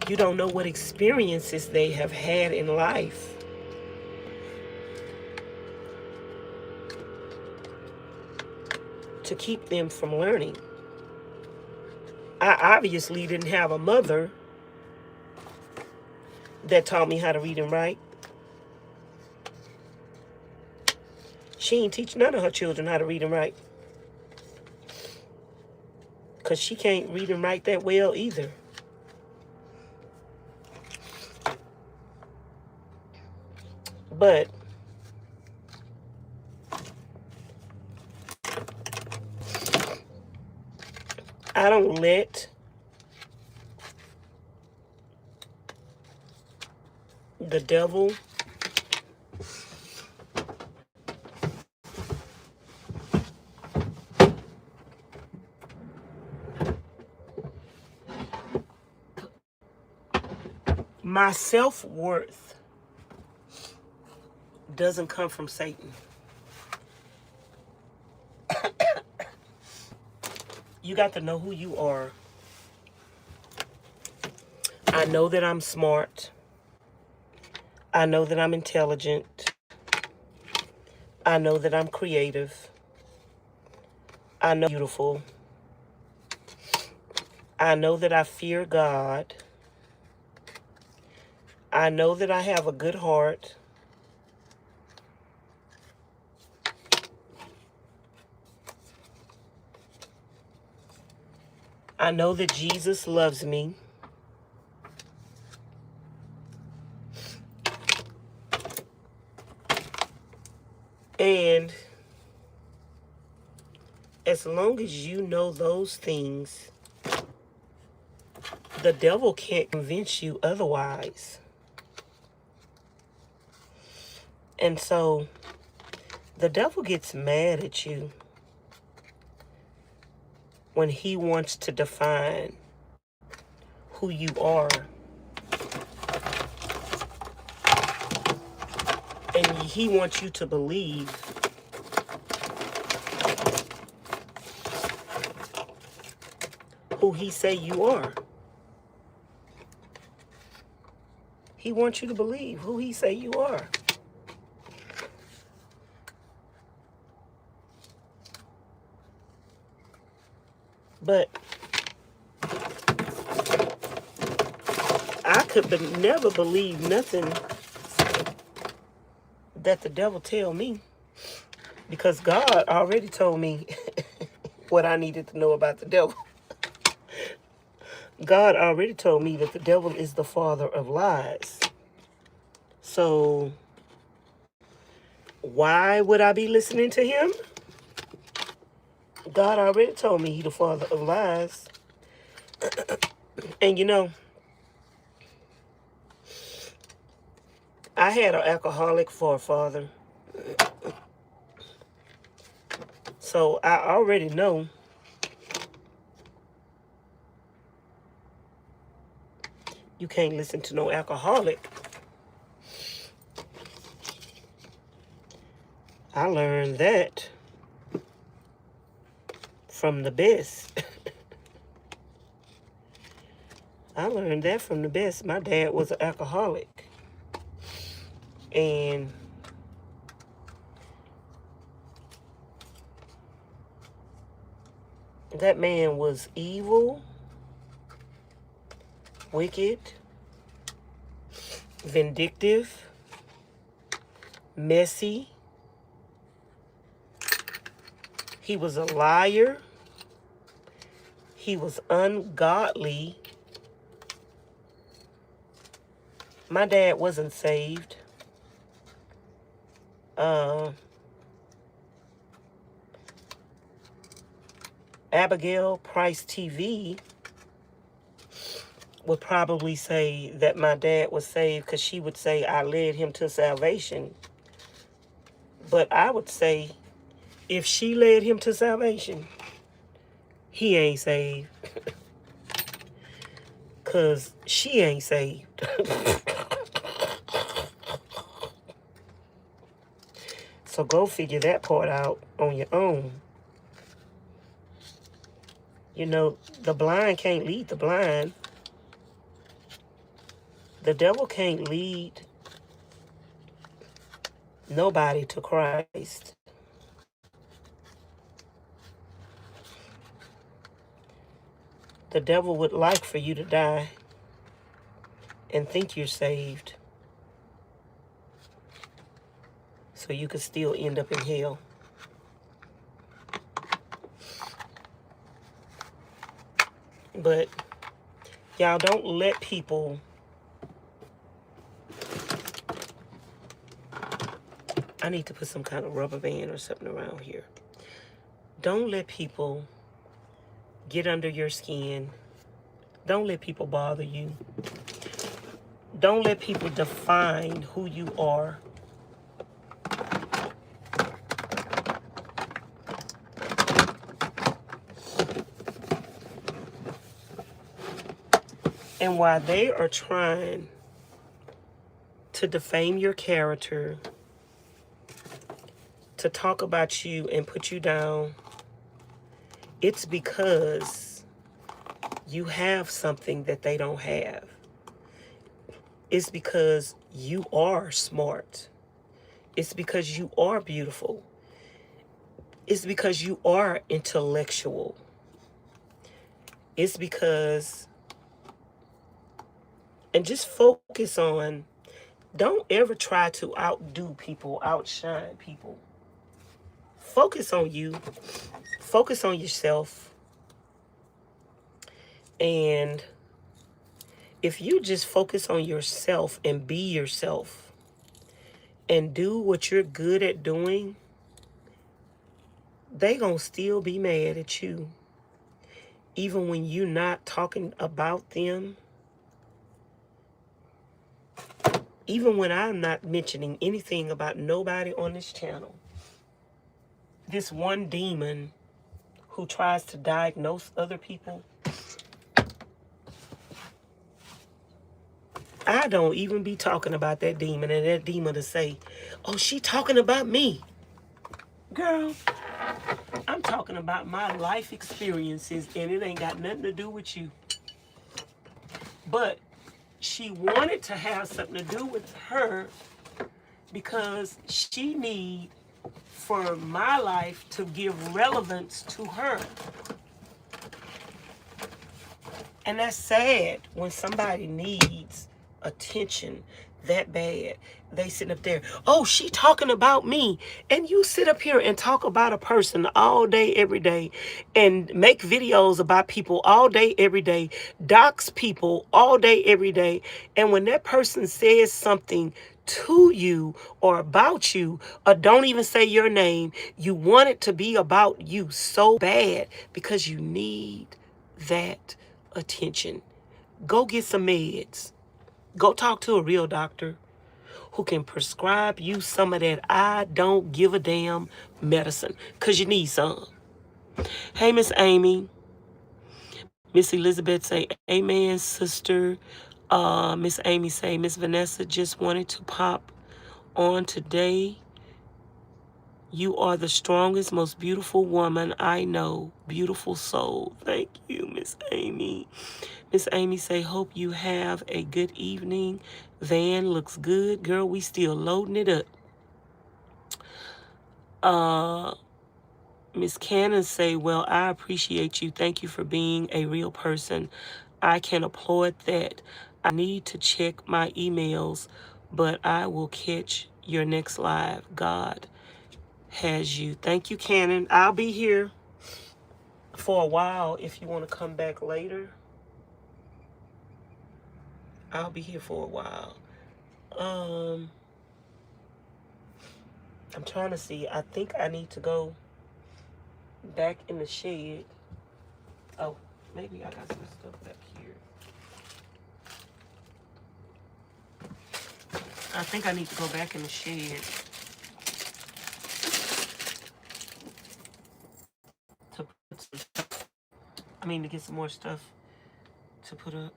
You don't know what experiences they have had in life. To keep them from learning. I obviously didn't have a mother that taught me how to read and write. She ain't teach none of her children how to read and write. Because she can't read and write that well either. But I don't let the devil my self-worth doesn't come from Satan. You got to know who you are. I know that I'm smart. I know that I'm intelligent. I know that I'm creative. I know I'm beautiful. I know that I fear God. I know that I have a good heart. I know that Jesus loves me. And as long as you know those things, the devil can't convince you otherwise. And so the devil gets mad at you when he wants to define who you are. And he wants you to believe who he say you are. He wants you to believe who he say you are. But I could never believe nothing that the devil tell me, because God already told me what I needed to know about the devil. God already told me that the devil is the father of lies. So why would I be listening to him? God already told me he's the father of lies. And you know, I had an alcoholic for a father. So I already know you can't listen to no alcoholic. I learned that from the best. I learned that from the best. My dad was an alcoholic. And that man was evil, wicked, vindictive, messy. He was a liar. He was ungodly. My dad wasn't saved. Abigail Price TV would probably say that my dad was saved because she would say I led him to salvation. But I would say if she led him to salvation, he ain't saved. Because she ain't saved. So go figure that part out on your own. You know, the blind can't lead the blind. The devil can't lead nobody to Christ. The devil would like for you to die and think you're saved so you could still end up in hell. But y'all don't let people I need to put some kind of rubber band or something around here. Don't let people get under your skin. Don't let people bother you. Don't let people define who you are. And while they are trying to defame your character, to talk about you and put you down, it's because you have something that they don't have. It's because you are smart. It's because you are beautiful. It's because you are intellectual. It's because, and just focus on, don't ever try to outdo people, outshine people. Focus on you. Focus on yourself. And if you just focus on yourself and be yourself and do what you're good at doing, they gonna still be mad at you. Even when you're not talking about them. Even when I'm not mentioning anything about nobody on this channel. This one demon who tries to diagnose other people, I don't even be talking about that demon, and that demon to say, oh, she talking about me. Girl, I'm talking about my life experiences, and it ain't got nothing to do with you. But she wanted to have something to do with her because she need for my life to give relevance to her. And that's sad when somebody needs attention that bad. They sit up there, oh, she talking about me. And you sit up here and talk about a person all day, every day, and make videos about people all day, every day, dox people all day, every day. And when that person says something to you or about you, or don't even say your name, you want it to be about you so bad because you need that attention. Go get some meds. Go talk to a real doctor who can prescribe you some of that I don't give a damn medicine, because you need some. Hey, Miss Amy. Miss Elizabeth say, amen, sister. Miss Amy say, Miss Vanessa just wanted to pop on today. You are the strongest, most beautiful woman I know. Beautiful soul. Thank you, Miss Miss Amy. Miss Amy say, hope you have a good evening. Van looks good. Girl, we still loading it up. Miss Cannon say, well, I appreciate you. Thank you for being a real person. I can applaud that. I need to check my emails, but I will catch your next live. God has you. Thank you, Cannon. I'll be here for a while if you want to come back later. I'll be here for a while. I'm trying to see. I think I need to go back in the shed. Oh, maybe I got some stuff back here. I think I need to go back in the shed to put some stuff. To get some more stuff to put up.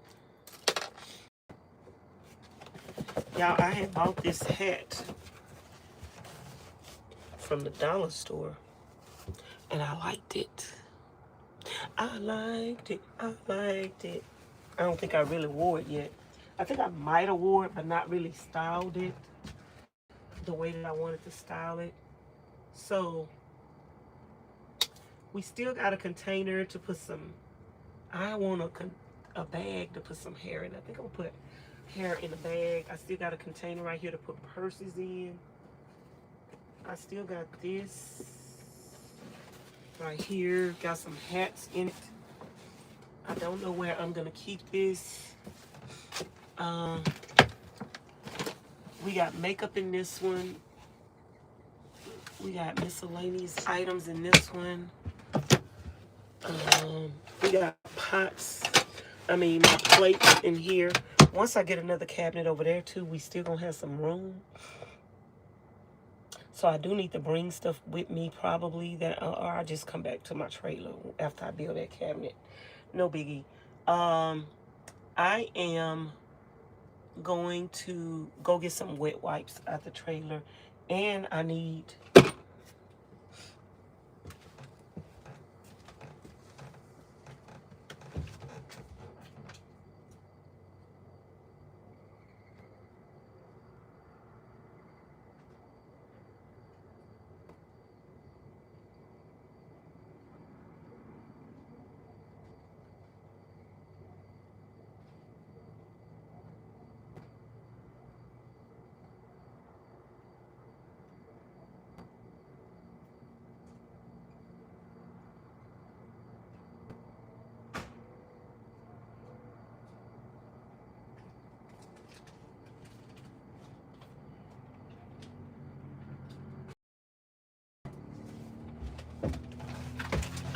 Y'all, I had bought this hat from the dollar store, and I liked it. I liked it. I liked it. I don't think I really wore it yet. I think I might have wore it, but not really styled it the way that I wanted to style it. So we still got a container to put some. I want a bag to put some hair in. I think I'm gonna put hair in a bag. I still got a container right here to put purses in. I still got this right here. Got some hats in it. I don't know where I'm gonna keep this. We got makeup in this one. We got miscellaneous items in this one. We got pots. My plates in here. Once I get another cabinet over there too, we still gonna have some room. So I do need to bring stuff with me probably, that, or I just come back to my trailer after I build that cabinet. No biggie. I am going to go get some wet wipes at the trailer, and I need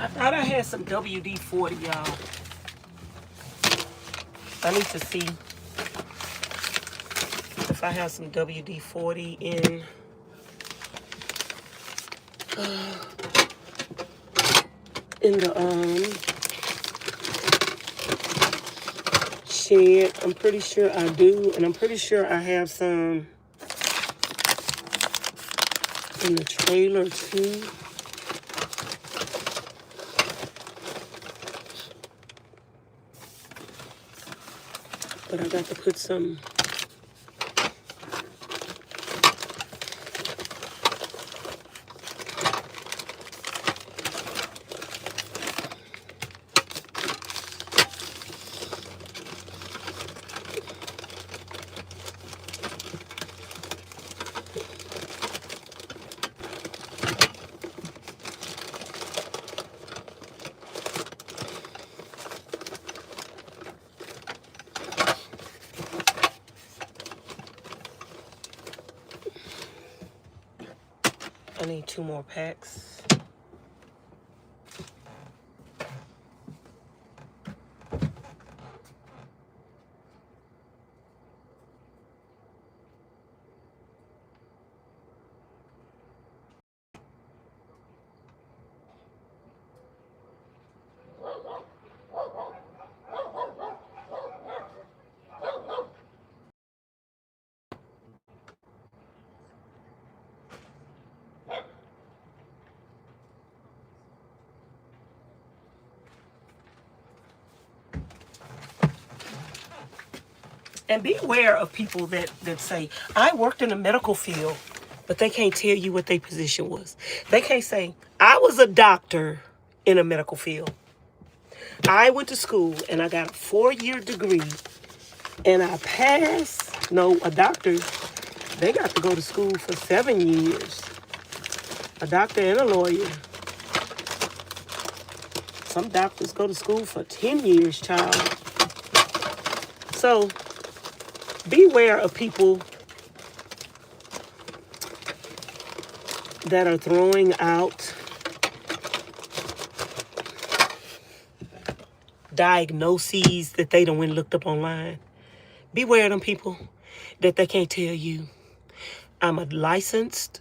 I thought I had some WD-40, y'all. I need to see if I have some WD-40 in the shed. I'm pretty sure I do, and I'm pretty sure I have some in the trailer too. But I got to put some. I need 2 more packs. And beware of people that say, I worked in the medical field, but they can't tell you what their position was. They can't say, I was a doctor in a medical field. I went to school and I got a 4-year degree and I passed. No, a doctor, they got to go to school for 7 years. A doctor and a lawyer. Some doctors go to school for 10 years, child. So beware of people that are throwing out diagnoses that they done went and looked up online. Beware of them people that they can't tell you, I'm a licensed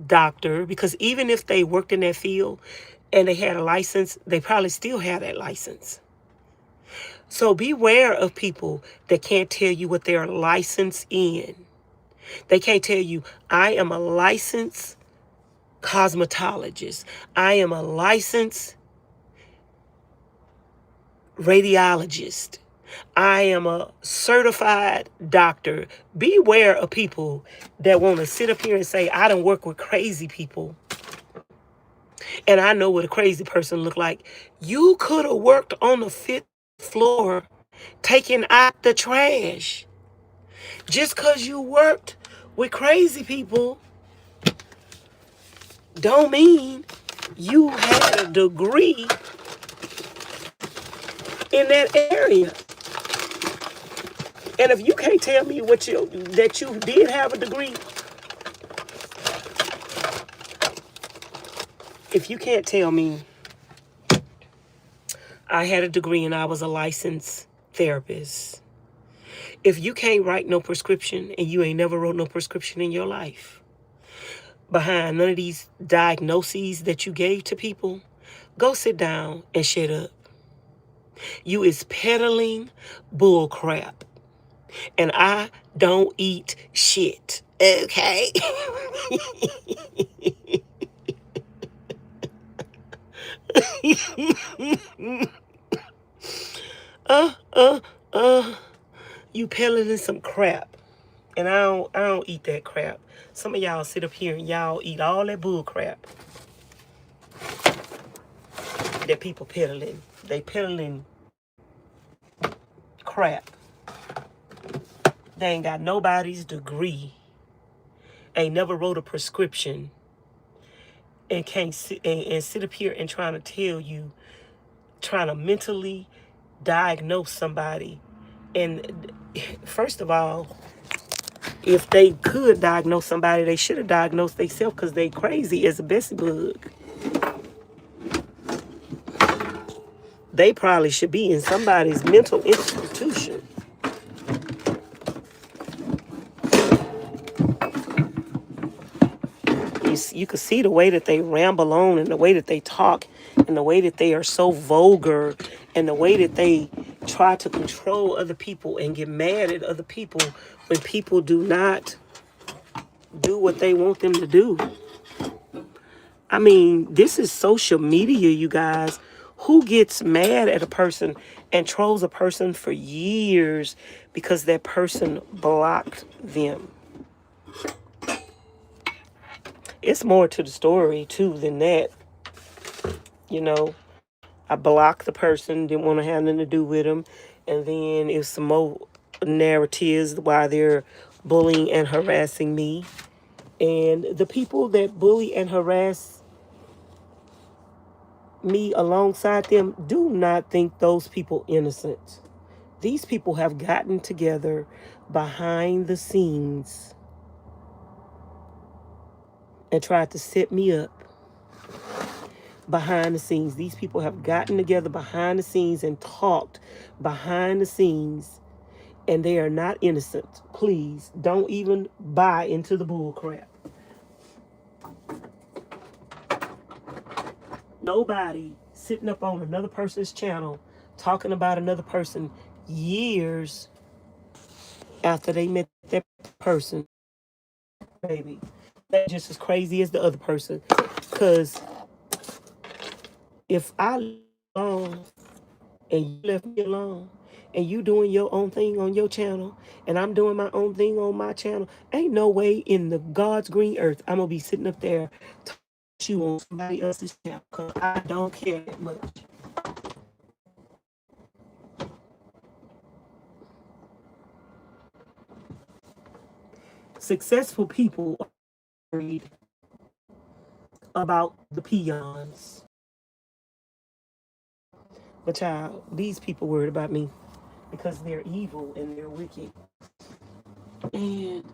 doctor, because even if they worked in that field and they had a license, they probably still have that license. So beware of people that can't tell you what they're licensed in. They can't tell you, I am a licensed cosmetologist. I am a licensed radiologist. I am a certified doctor. Beware of people that want to sit up here and say, I don't work with crazy people. And I know what a crazy person look like. You could have worked on the 5th floor taking out the trash. Just because you worked with crazy people don't mean you had a degree in that area. And if you can't tell me that you did have a degree, if you can't tell me I had a degree and I was a licensed therapist, if you can't write no prescription and you ain't never wrote no prescription in your life, behind none of these diagnoses that you gave to people, go sit down and shut up. You is peddling bull crap. And I don't eat shit, okay? You peddling some crap. And I don't eat that crap. Some of y'all sit up here and y'all eat all that bull crap that people peddling. They peddling crap. They ain't got nobody's degree. Ain't never wrote a prescription. And can't sit and sit up here and trying to tell you, trying to mentally diagnose somebody. And first of all, if they could diagnose somebody, they should have diagnosed themselves, because they crazy as a Bessie bug. They probably should be in somebody's mental institution. You can see the way that they ramble on, and the way that they talk, and the way that they are so vulgar, and the way that they try to control other people and get mad at other people when people do not do what they want them to do. I mean, this is social media, you guys. Who gets mad at a person and trolls a person for years because that person blocked them? It's more to the story, too, than that. You know, I blocked the person, didn't want to have nothing to do with them. And then it's some more narratives why they're bullying and harassing me. And the people that bully and harass me alongside them, do not think those people innocent. These people have gotten together behind the scenes and tried to set me up behind the scenes. These people have gotten together behind the scenes and talked behind the scenes, and they are not innocent. Please don't even buy into the bull crap. Nobody sitting up on another person's channel talking about another person years after they met that person, baby. They're just as crazy as the other person. Because if I long and you left me alone, and you doing your own thing on your channel, and I'm doing my own thing on my channel, ain't no way in the God's green earth I'm gonna be sitting up there talking to you on somebody else's channel, because I don't care that much. Successful people are worried about the peons. But child, these people worried about me because they're evil and they're wicked. And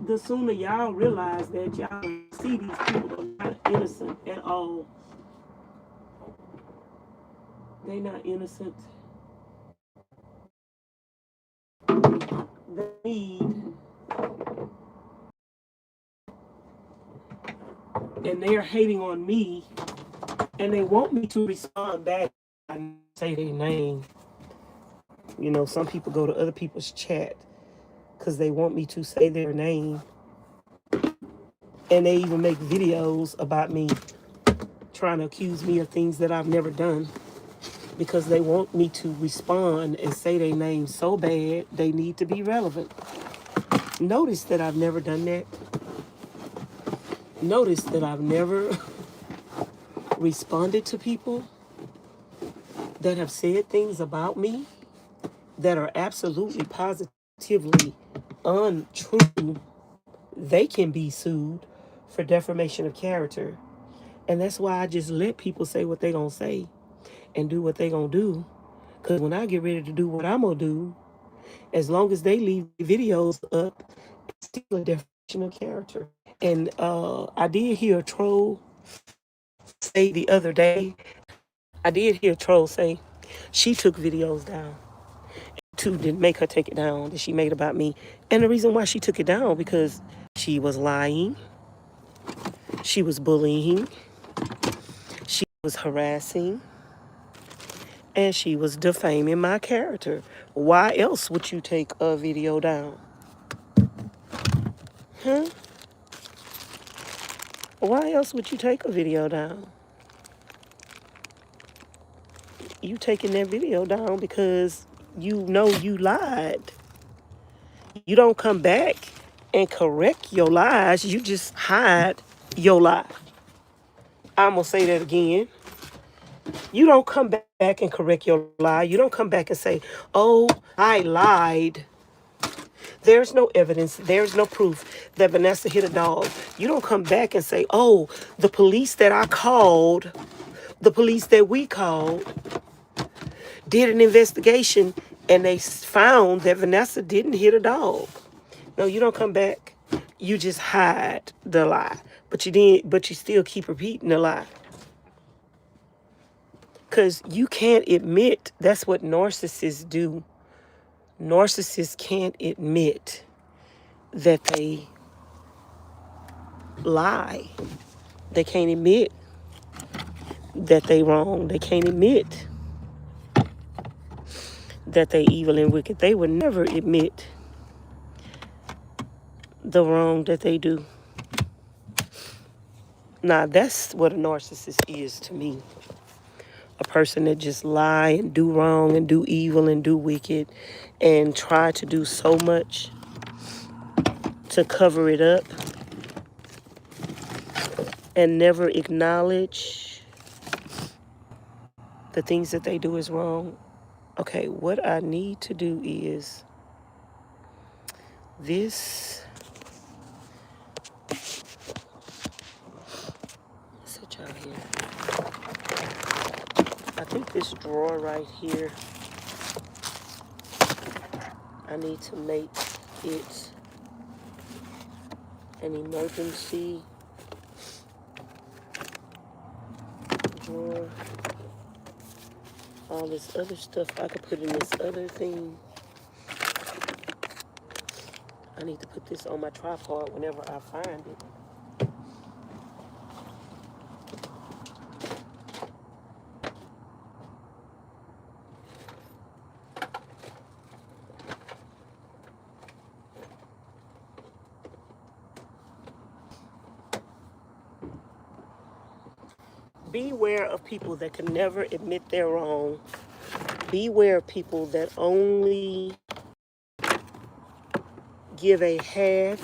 the sooner y'all realize that y'all see these people are not innocent at all. They not innocent. They need, and they're hating on me, and they want me to respond back and say their name. You know, some people go to other people's chat because they want me to say their name. And they even make videos about me trying to accuse me of things that I've never done because they want me to respond and say their name so bad they need to be relevant. Notice that I've never done that. Notice that I've never responded to people that have said things about me that are absolutely positively untrue. They can be sued for defamation of character. And that's why I just let people say what they gonna say and do what they gonna do. Because when I get ready to do what I'm gonna do, as long as they leave videos up, it's still a defamation of character. And I did hear a troll say the other day, she took videos down. Two didn't make her take it down that she made about me. And the reason why she took it down, because she was lying, she was bullying, she was harassing, and she was defaming my character. Why else would you take a video down? Huh? Why else would you take a video down? You taking that video down because you know you lied. You don't come back and correct your lies. You just hide your lie. I'm going to say that again. You don't come back and correct your lie. You don't come back and say, oh, I lied. There's no evidence. There's no proof that Vanessa hit a dog. You don't come back and say, oh, the police that I called, the police that we called, did an investigation and they found that Vanessa didn't hit a dog. No, you don't come back. You just hide the lie. But you still keep repeating the lie. Because you can't admit, that's what narcissists do. Narcissists can't admit that they lie. They can't admit that they wrong. They can't admit that they evil and wicked. They would never admit the wrong that they do. Now, that's what a narcissist is to me. A person that just lie and do wrong and do evil and do wicked and try to do so much to cover it up and never acknowledge the things that they do is wrong. Okay, what I need to do is this. Sit y'all here. I think this drawer right here, I need to make it an emergency drawer. All this other stuff I could put in this other thing. I need to put this on my tripod whenever I find it. Beware of people that can never admit they're wrong Beware of people that only give a half,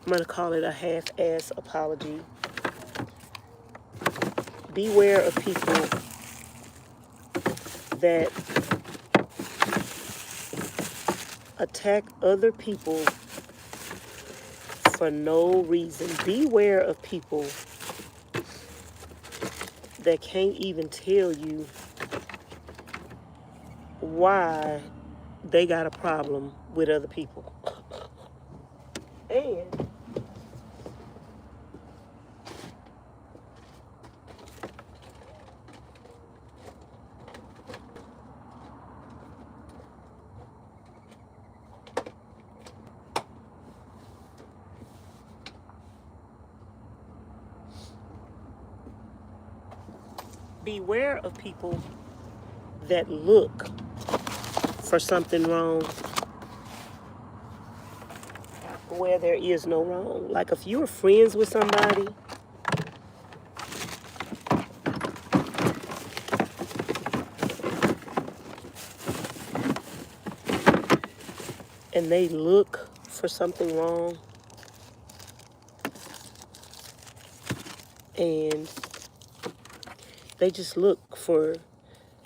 I'm going to call it a half-ass apology. Beware of people that attack other people for no reason. Beware of people that can't even tell you why they got a problem with other people. And beware of people that look for something wrong where there is no wrong. Like if you're friends with somebody and they look for something wrong and they just look for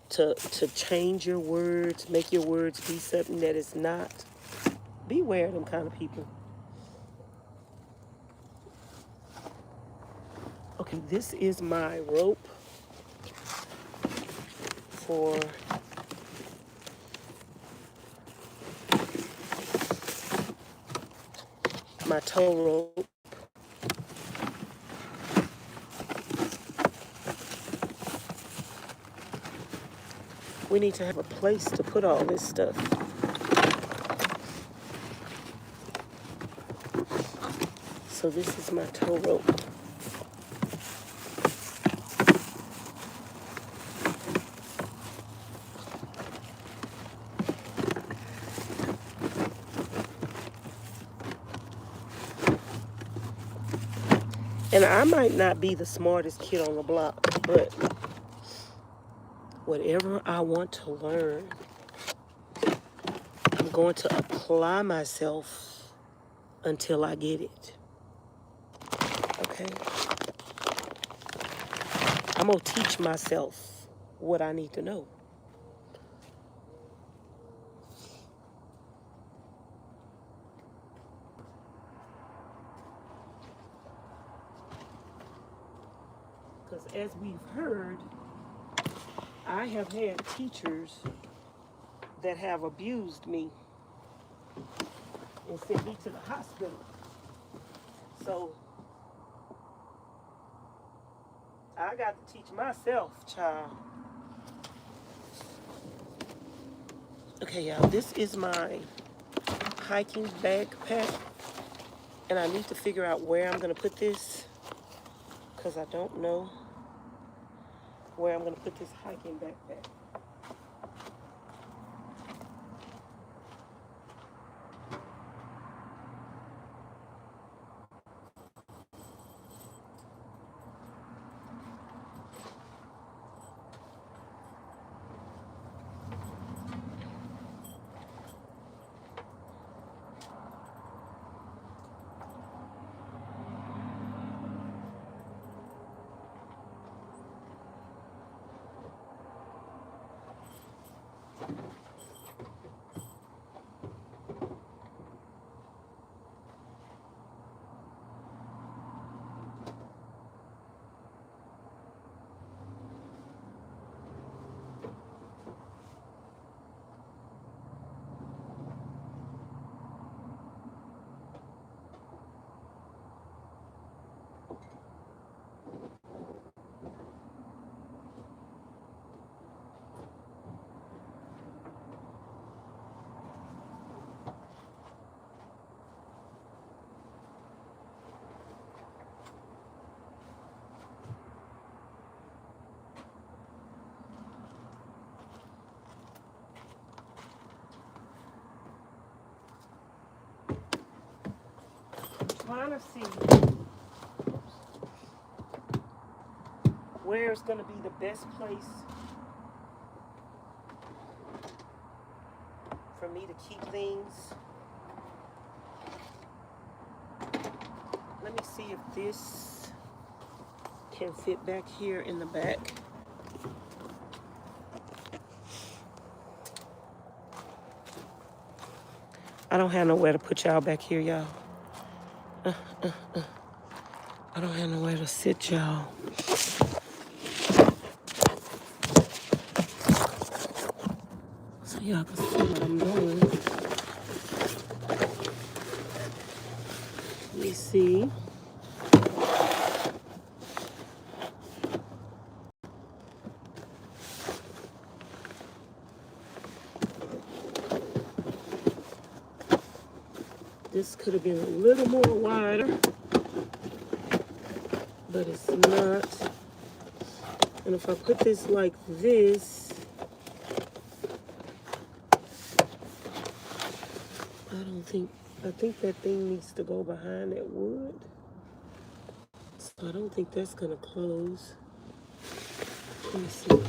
to change your words, make your words be something that is not. Beware of them kind of people. Okay, this is my rope for my tow rope. We need to have a place to put all this stuff. So this is my tow rope. And I might not be the smartest kid on the block, but whatever I want to learn, I'm going to apply myself until I get it. Okay? I'm going to teach myself what I need to know. Because as we've heard, I have had teachers that have abused me and sent me to the hospital. So I got to teach myself, child. Okay, y'all, this is my hiking backpack. And I need to figure out where I'm going to put this because I don't know where I'm going to put this hiking backpack. Trying to see where's going to be the best place for me to keep things. Let me see if this can fit back here in the back. I don't have nowhere to put y'all back here, y'all. I don't have nowhere to sit y'all. So y'all can see what I'm doing. Let me see. This could have been a little more wider, but it's not. And if I put this like this, I think that thing needs to go behind that wood. So I don't think that's gonna close. Let me see.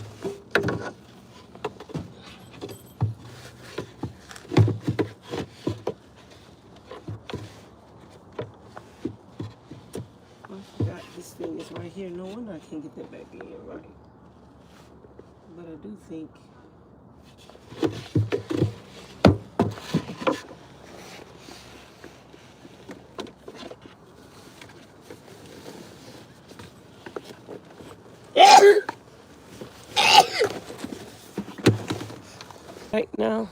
I forgot this thing is right here. No wonder I can't get that back in right. But I do think right now.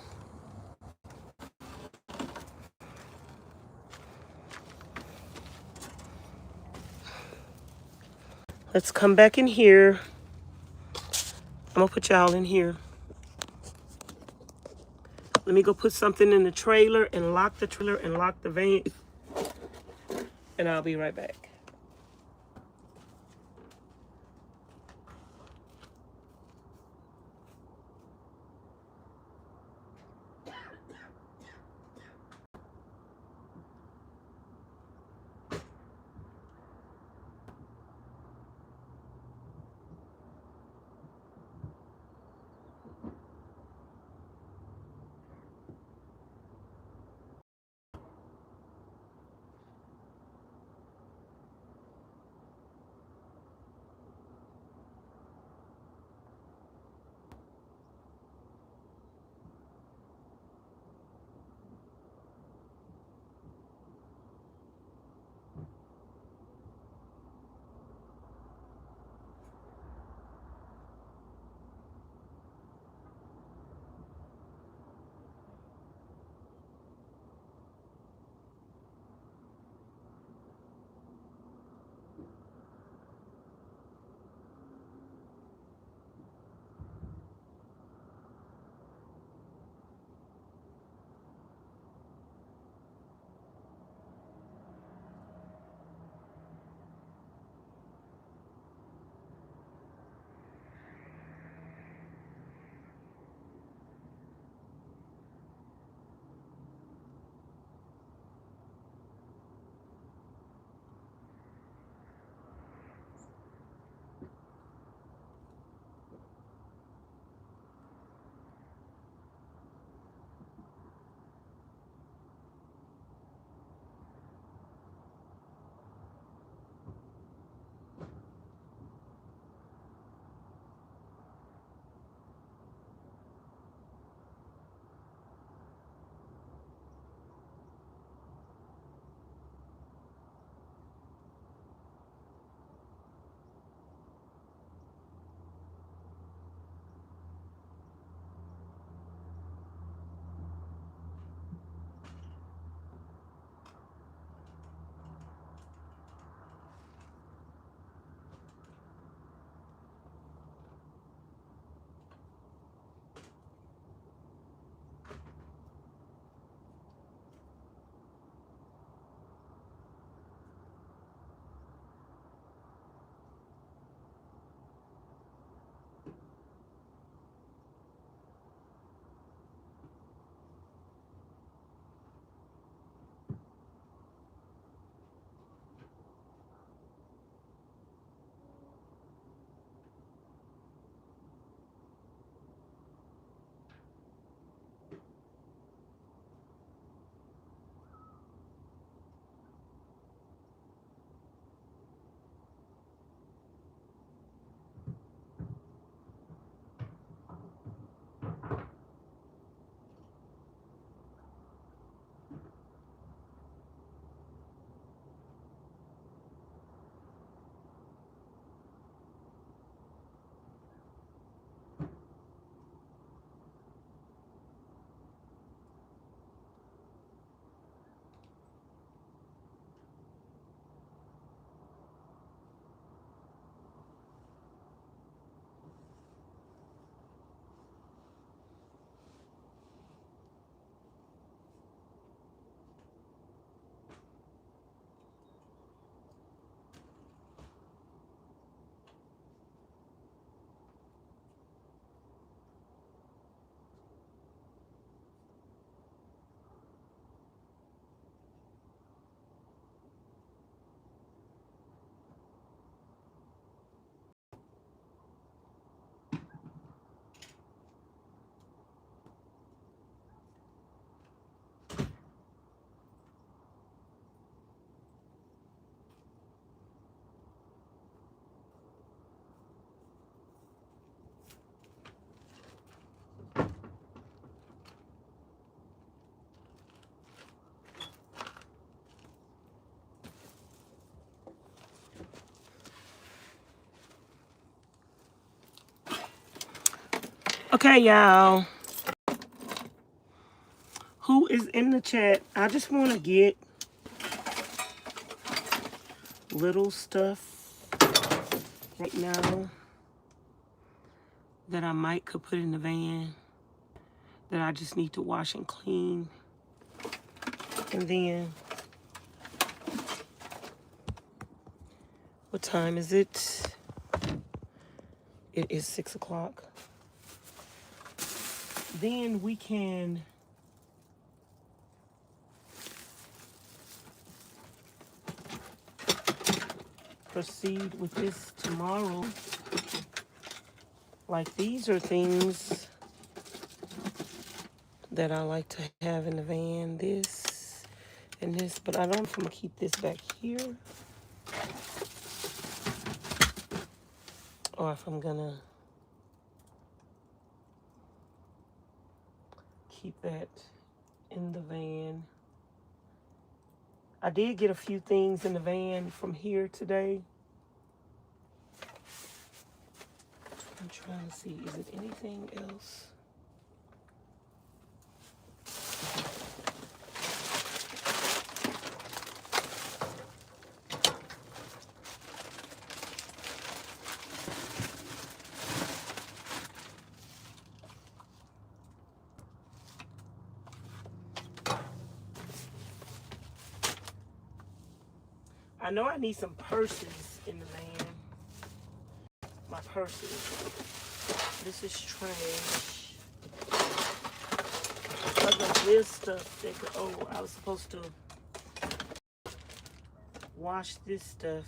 Let's come back in here. I'm gonna put y'all in here. Let me go put something in the trailer and lock the trailer and lock the van. And I'll be right back. Okay, y'all. Who is in the chat? I just want to get little stuff right now that I might could put in the van that I just need to wash and clean. And then, what time is it? It is 6 o'clock. Then we can proceed with this tomorrow. Like, these are things that I like to have in the van. This and this, but I don't know if I'm gonna keep this back here or if I'm gonna keep that in the van. I did get a few things in the van from here today. I'm trying to see, is it anything else? I know I need some purses in the van. My purses. This is trash. Because of this stuff that I was supposed to wash this stuff.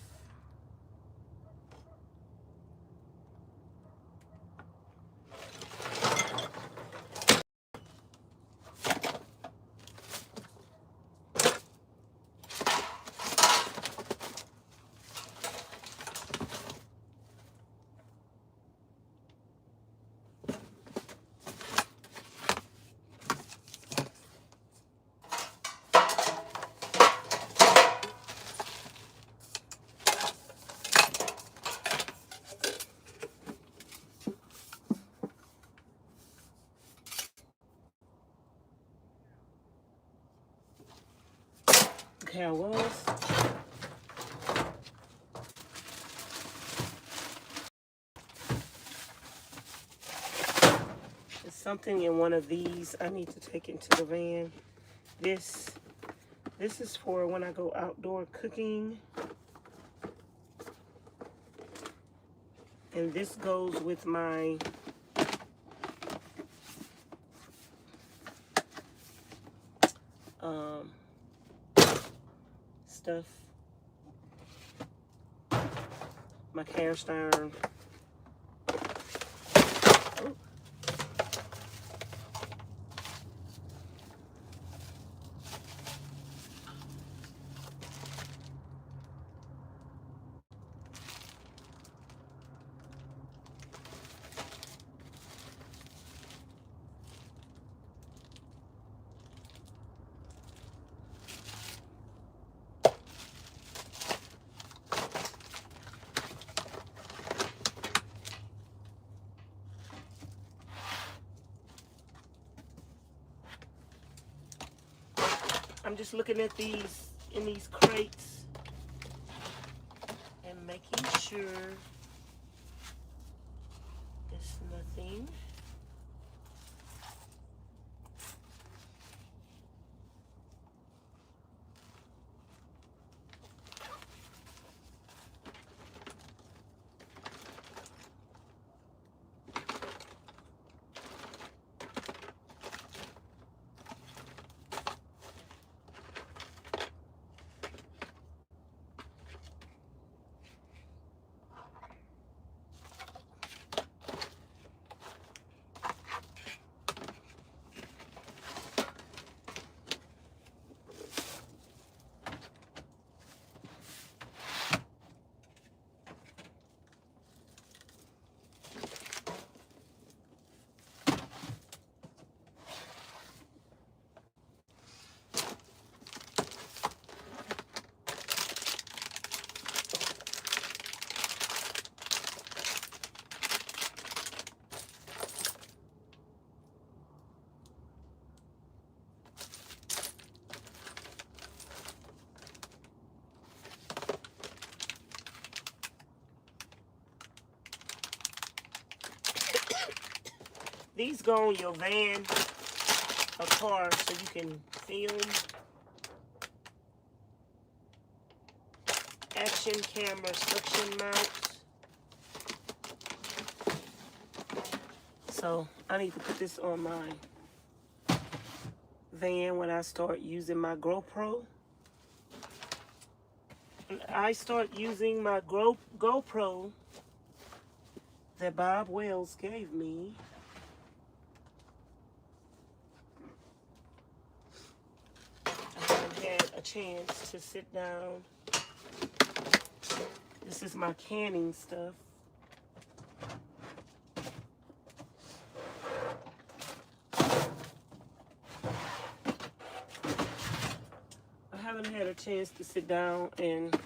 Okay, I was. There's something in one of these I need to take into the van. This is for when I go outdoor cooking. And this goes with my stuff. My cast iron. Oh. I'm just looking at these in these crates and making sure there's nothing. these go on your van or car so you can film. Action camera suction mounts. So I need to put this on my van when I start using my GoPro. I start using my GoPro that Bob Wells gave me. I haven't had a chance to sit down. This is my canning stuff. I haven't had a chance to sit down and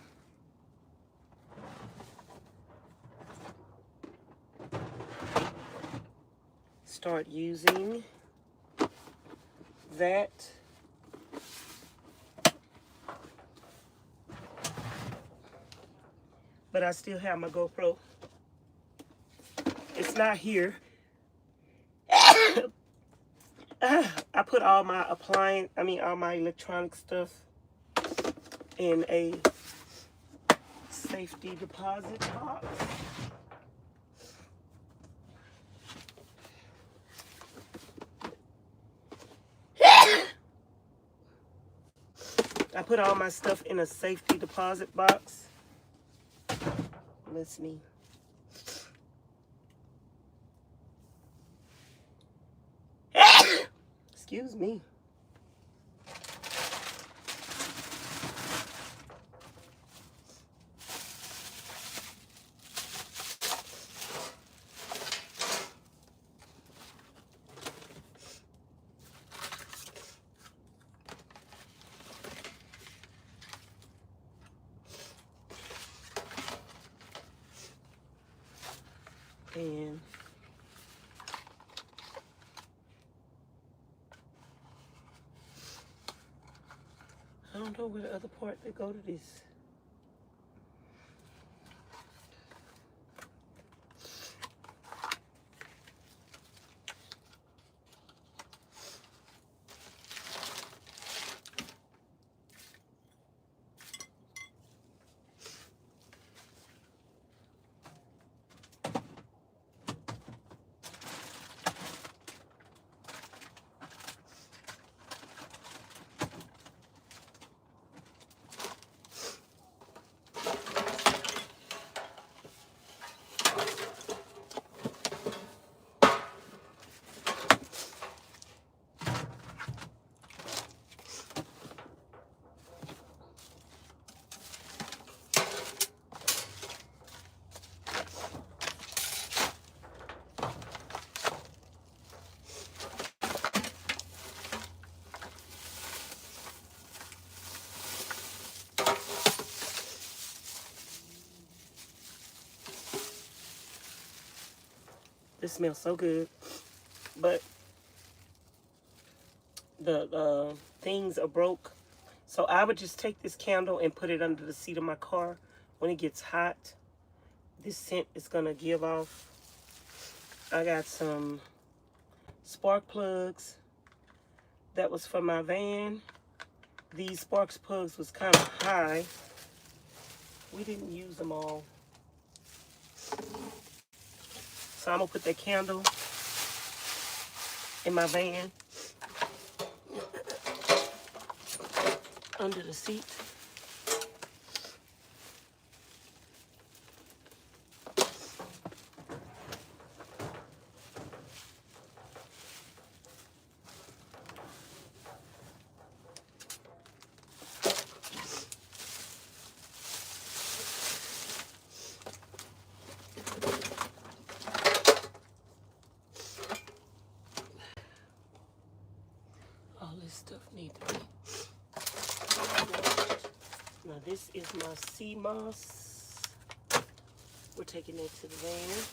start using that. But I still have my GoPro. It's not here. I put all my all my electronic stuff in a safety deposit box. I put all my stuff in a safety deposit box. Let's see. Excuse me. And I don't know where the other part that go to this. This smells so good, but the things are broke. So I would just take this candle and put it under the seat of my car. When it gets hot, this scent is gonna give off. I got some spark plugs. That was for my van. These spark plugs was kind of high. We didn't use them all. So I'm gonna put that candle in my van under the seat. Stuff need to be washed. Now this is my sea moss. We're taking it to the van.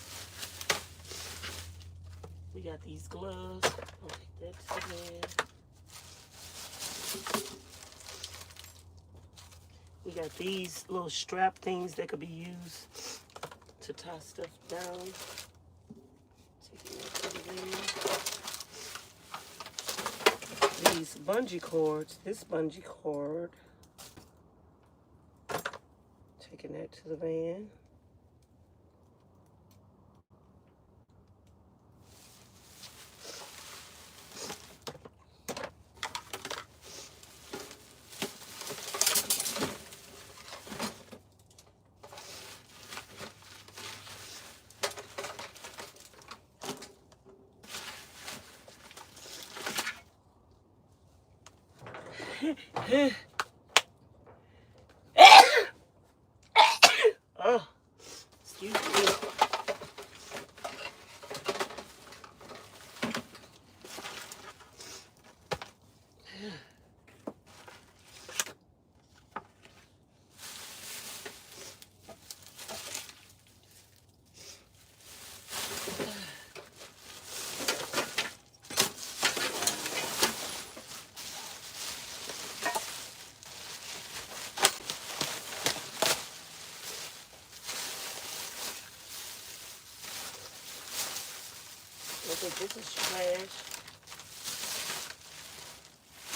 We got these gloves. I'll take that to the van. We got these little strap things that could be used to tie stuff down. Taking that to the van. these bungee cords. This bungee cord. Taking that to the van. Oh, excuse me. Okay, this is trash.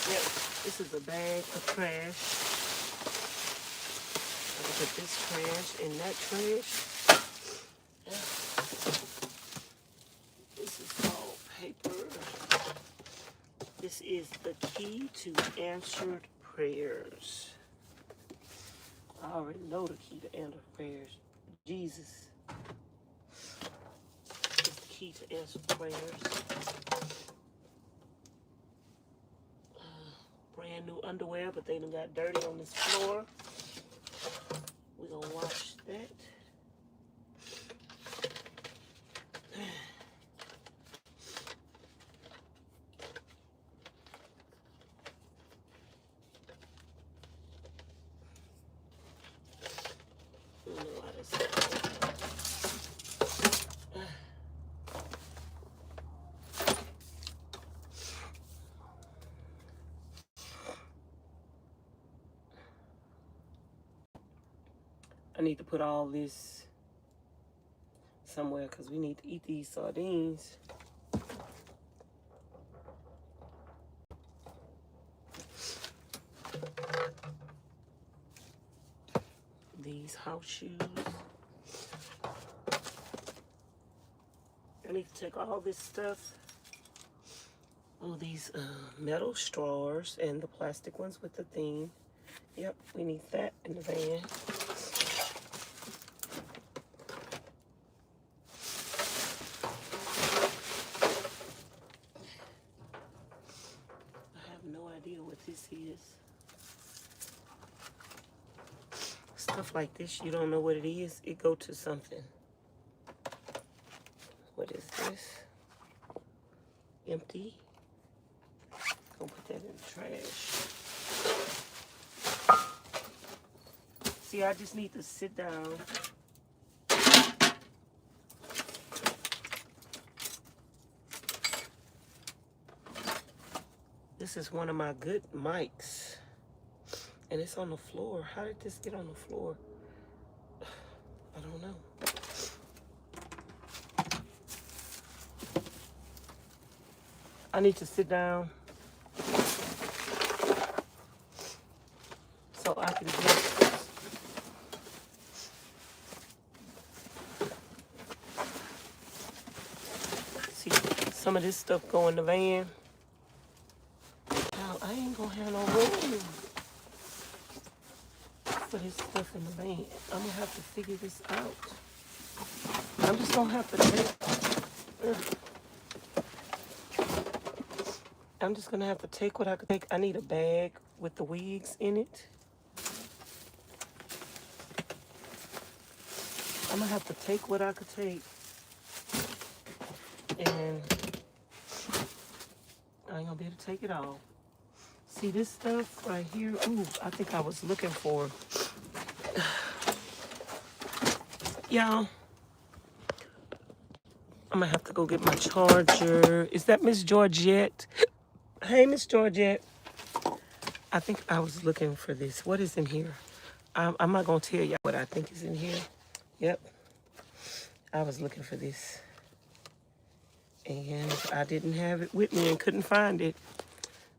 Yep, this is a bag of trash. I'll put this trash in that trash. This is called paper. This is the key to answered prayers. I already know the key to answered prayers. Jesus. Key to answer prayers. Brand new underwear, but they done got dirty on this floor. We're gonna wash that. I need to put all this somewhere because we need to eat these sardines. These house shoes. I need to take all this stuff. Oh, these metal straws and the plastic ones with the thing. Yep, we need that in the van. This is stuff like this. You don't know what it is. It go to something. What is this? Empty. Gonna put that in the trash. See, I just need to sit down. This is one of my good mics. And it's on the floor. How did this get on the floor? I don't know. I need to sit down so I can just see some of this stuff go in the van. I ain't gonna have no room for this stuff in the van. I'm gonna have to figure this out. I'm just gonna have to I'm just gonna have to take what I could take. I need a bag with the wigs in it. I'm gonna have to take what I could take. And I ain't gonna be able to take it all. See this stuff right here? Ooh, I think I was looking for. Y'all, I'm gonna have to go get my charger. Is that Ms Georgette? Hey, Ms Georgette. I think I was looking for this. What is in here? I'm not gonna tell y'all what I think is in here. Yep. I was looking for this. And I didn't have it with me and couldn't find it.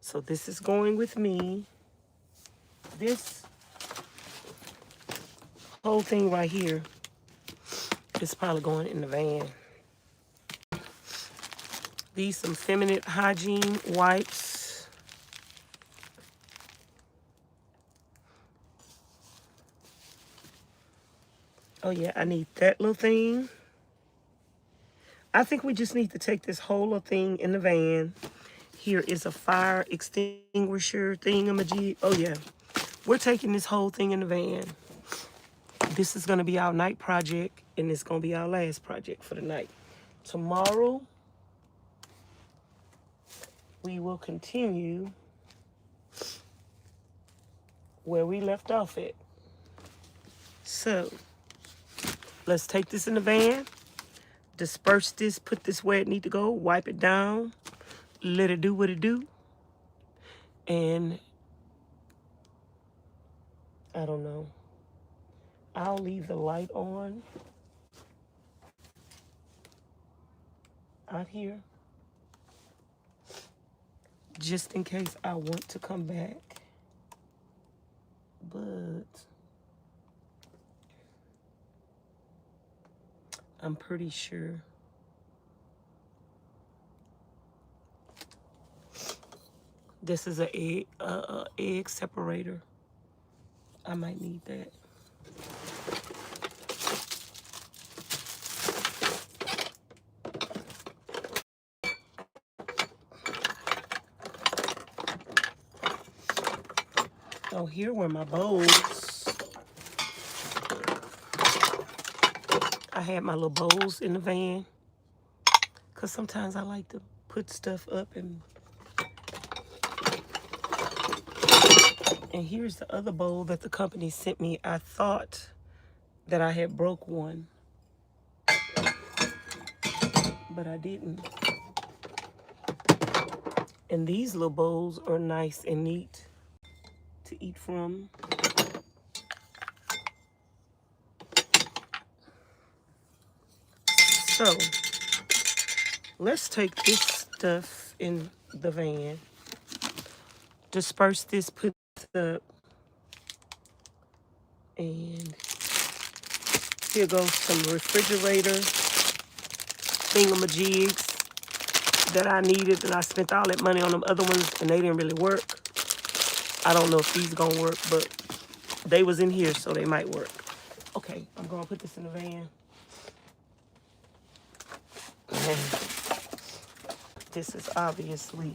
So this is going with me. This whole thing right here is probably going in the van. These some feminine hygiene wipes. Oh yeah, I need that little thing. I think we just need to take this whole little thing in the van. Here is a fire extinguisher thingamajig. Oh yeah, we're taking this whole thing in the van. This is gonna be our night project, and it's gonna be our last project for the night. Tomorrow, we will continue where we left off at. So, let's take this in the van, disperse this, put this where it need to go, wipe it down, let it do what it do, and I don't know. I'll leave the light on out here just in case I want to come back. But I'm pretty sure this is a egg separator. I might need that. Oh, here were my bowls. I had my little bowls in the van because sometimes I like to put stuff up and here's the other bowl that the company sent me. I thought that I had broke one, but I didn't. And these little bowls are nice and neat to eat from. So let's take this stuff in the van, disperse this, put it up, and here goes some refrigerator thingamajigs that I needed, and I spent all that money on them other ones and they didn't really work. I don't know if these gonna work, but they was in here, so they might work. Okay, I'm gonna put this in the van. This is obviously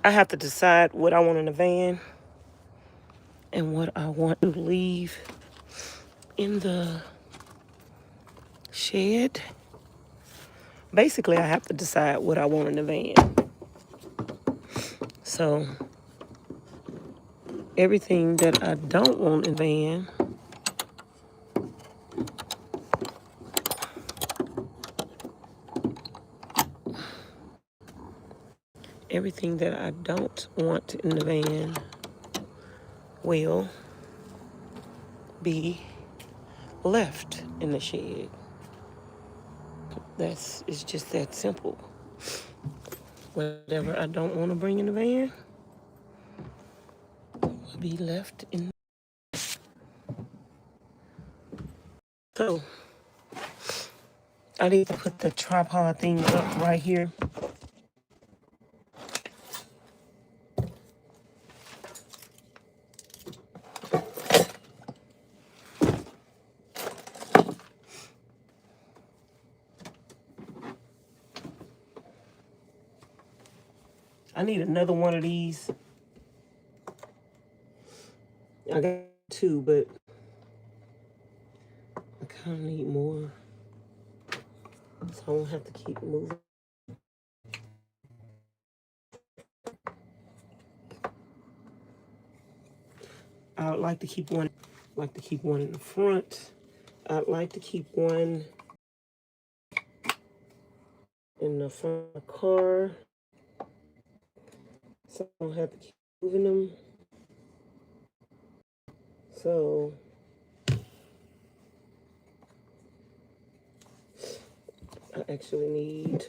I have to decide what I want in the van. and what I want to leave in the shed. Basically, I have to decide what I want in the van. So everything that I don't want in the van, everything that I don't want in the van will be left in the shed. It's just that simple. Whatever I don't want to bring in the van will be left in. So I need to put the tripod thing up right here. I need another one of these. I got two, but I kind of need more. So I won't have to keep moving. I would like to keep one. I'd like to keep one in the front. I'd like to keep one in the front of the car. So I don't have to keep moving them. So I actually need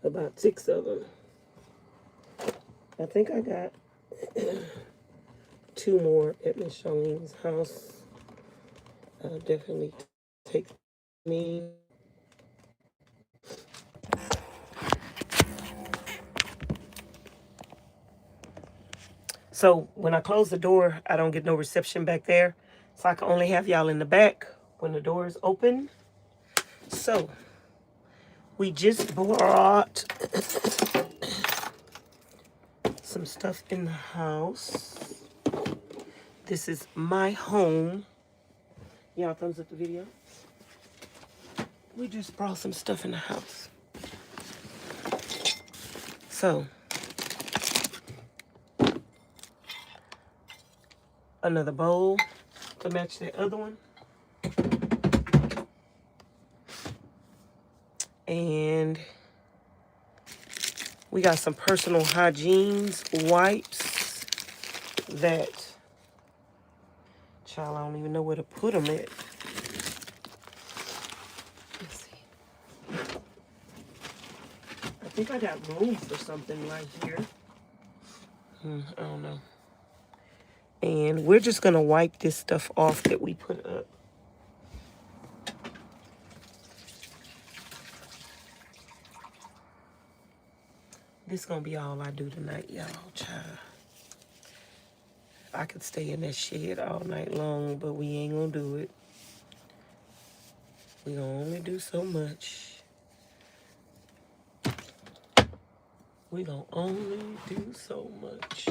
about 6 of them. I think I got 2 more at Ms Charlene's house. I'll definitely take me. So when I close the door, I don't get no reception back there. So I can only have y'all in the back when the door is open. So we just brought some stuff in the house. This is my home. Y'all thumbs up the video. We just brought some stuff in the house. So another bowl to match the other one. And we got some personal hygiene wipes that, child, I don't even know where to put them at. Let's see. I think I got room for something right here. I don't know. And we're just gonna wipe this stuff off that we put up. This gonna be all I do tonight, y'all, child. I could stay in that shed all night long, but we ain't gonna do it. We gonna only do so much. We gonna only do so much.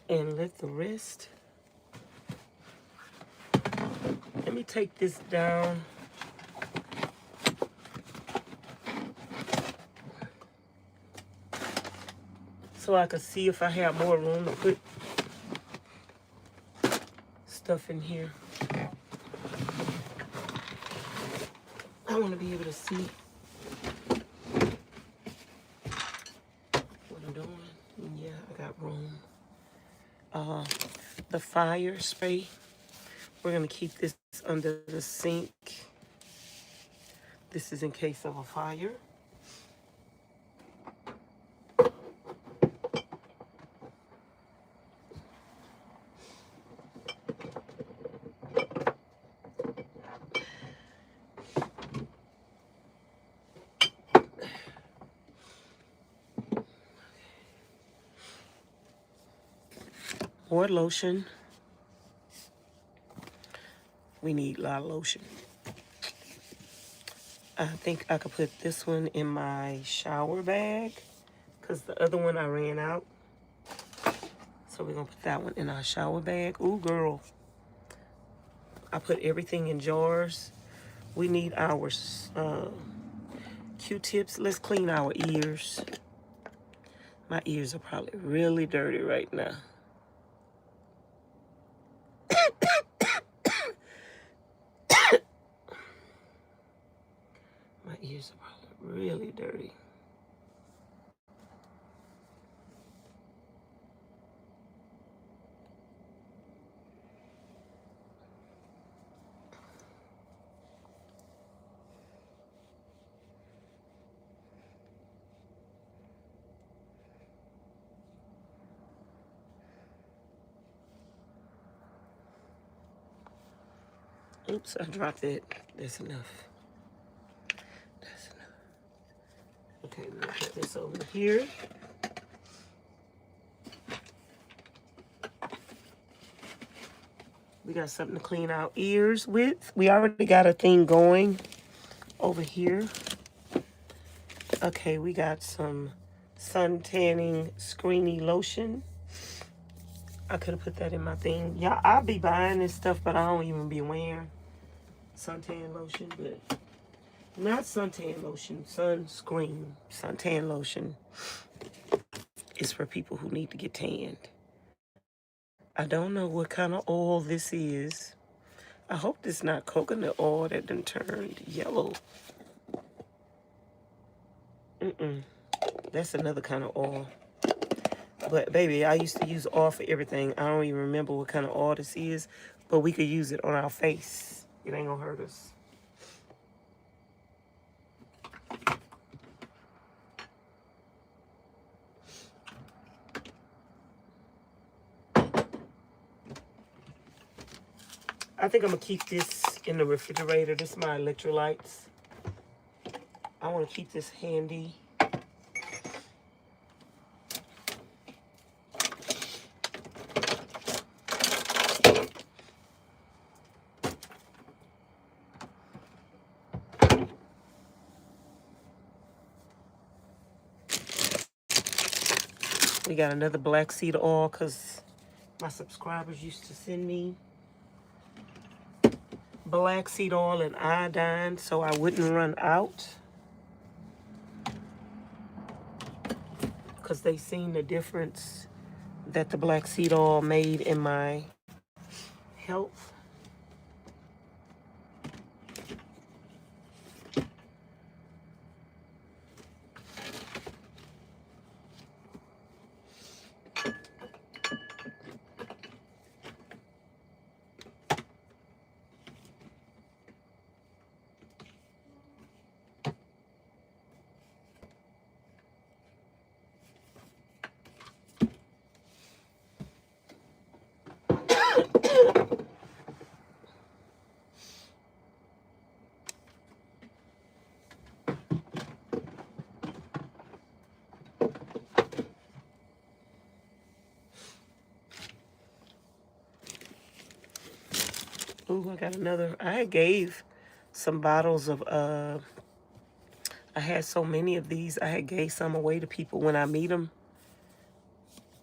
And let the rest. Let me take this down. So I could see if I have more room to put stuff in here. I want to be able to see what I'm doing. Yeah, I got room. The fire spray. We're going to keep this under the sink. This is in case of a fire. More lotion. We need a lot of lotion. I think I could put this one in my shower bag because the other one I ran out. So we're going to put that one in our shower bag. Ooh, girl. I put everything in jars. We need our Q-tips. Let's clean our ears. My ears are probably really dirty right now. My ears are probably really dirty. Oops, I dropped it. That's enough. That's enough. Okay, we're gonna put this over here. We got something to clean our ears with. We already got a thing going over here. Okay, we got some sun tanning screeny lotion. I could have put that in my thing. Yeah, I'll be buying this stuff, but I don't even be wearing suntan lotion, but not suntan lotion, sunscreen. Suntan lotion is for people who need to get tanned. I don't know what kind of oil this is. I hope this is not coconut oil that done turned yellow. That's another kind of oil. But baby, I used to use oil for everything. I don't even remember what kind of oil this is, but we could use it on our face. It ain't gonna hurt us. I think I'm gonna keep this in the refrigerator. This is my electrolytes. I wanna keep this handy. We got another black seed oil because my subscribers used to send me black seed oil and iodine so I wouldn't run out, because they seen the difference that the black seed oil made in my health. Ooh, I got another. I gave some bottles of, I had so many of these. I had gave some away to people when I meet them.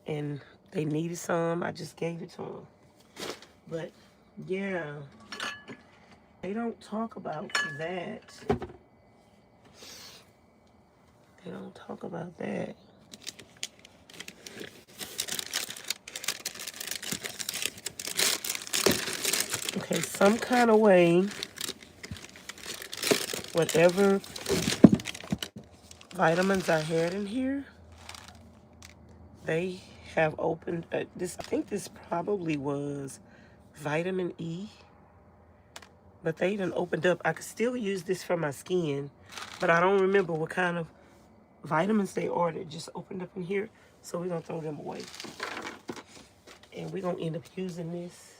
And they needed some. I just gave it to them. But, yeah. They don't talk about that. They don't talk about that. Okay, some kind of way, whatever vitamins I had in here, they have opened this. I think this probably was vitamin E, but they done opened up. I could still use this for my skin, but I don't remember what kind of vitamins they ordered. Just opened up in here, so we're gonna throw them away, and we're gonna end up using this.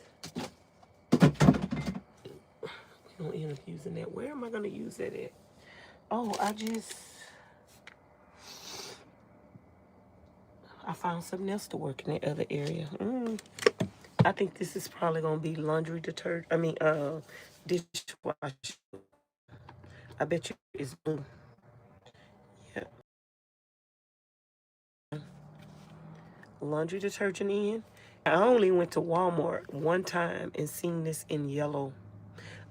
We're gonna end up using that. Where am I gonna use that at? Oh, I found something else to work in that other area. I think this is probably gonna be laundry detergent. I mean, dishwasher. I bet you it's blue. Yeah. Laundry detergent in. I only went to Walmart one time and seen this in yellow.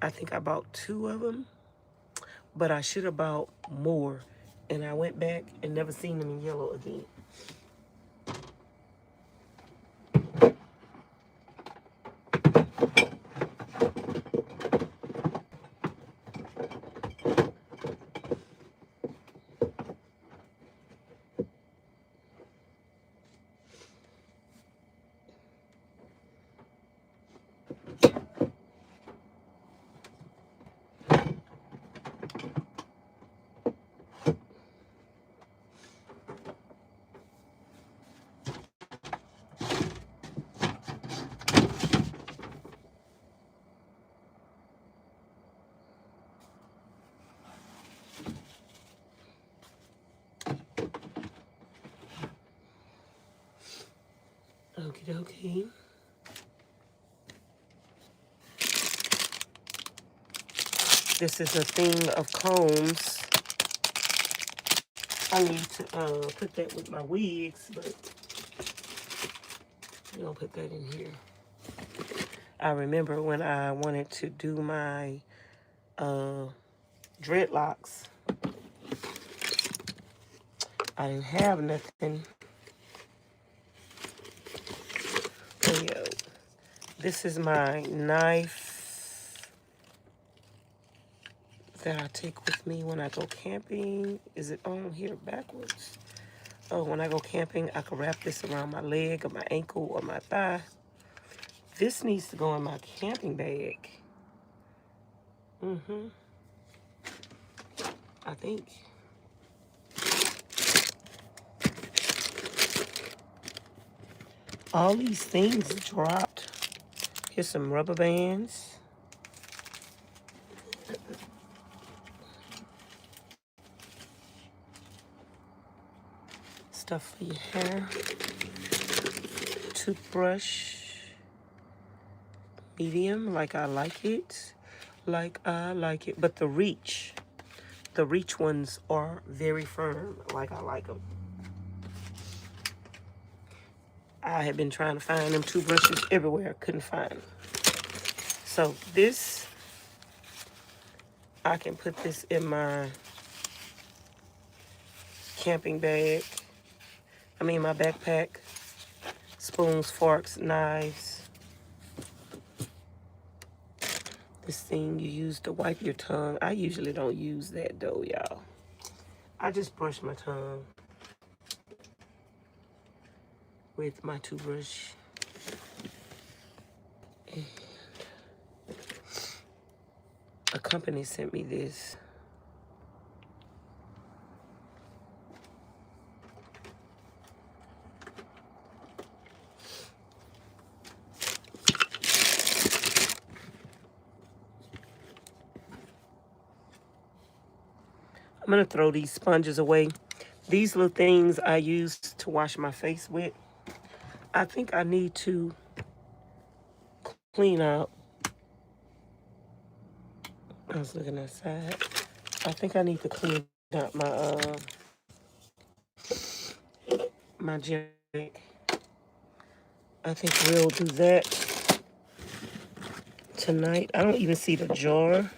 I think I bought 2 of them, but I should have bought more. And I went back and never seen them in yellow again. Okie dokie. This is a thing of combs. I need to put that with my wigs, but I'm gonna put that in here. I remember when I wanted to do my dreadlocks, I didn't have nothing. Oh, yeah. This is my knife that I take with me when I go camping. Is it on here backwards? Oh, when I go camping, I can wrap this around my leg or my ankle or my thigh. This needs to go in my camping bag. I think. All these things dropped. Here's some rubber bands. Stuff for your hair. Toothbrush. Medium, like I like it. Like I like it. But the reach ones are very firm, like I like them. I had been trying to find them toothbrushes everywhere. Couldn't find them. So this, I can put this in my camping bag. I mean my backpack. Spoons, forks, knives. This thing you use to wipe your tongue. I usually don't use that though, y'all. I just brush my tongue with my toothbrush. And a company sent me this. I'm gonna throw these sponges away. These little things I use to wash my face with. I think I need to clean up. I was looking outside. I think I need to clean up my gym bag. I think we'll do that tonight. I don't even see the jar.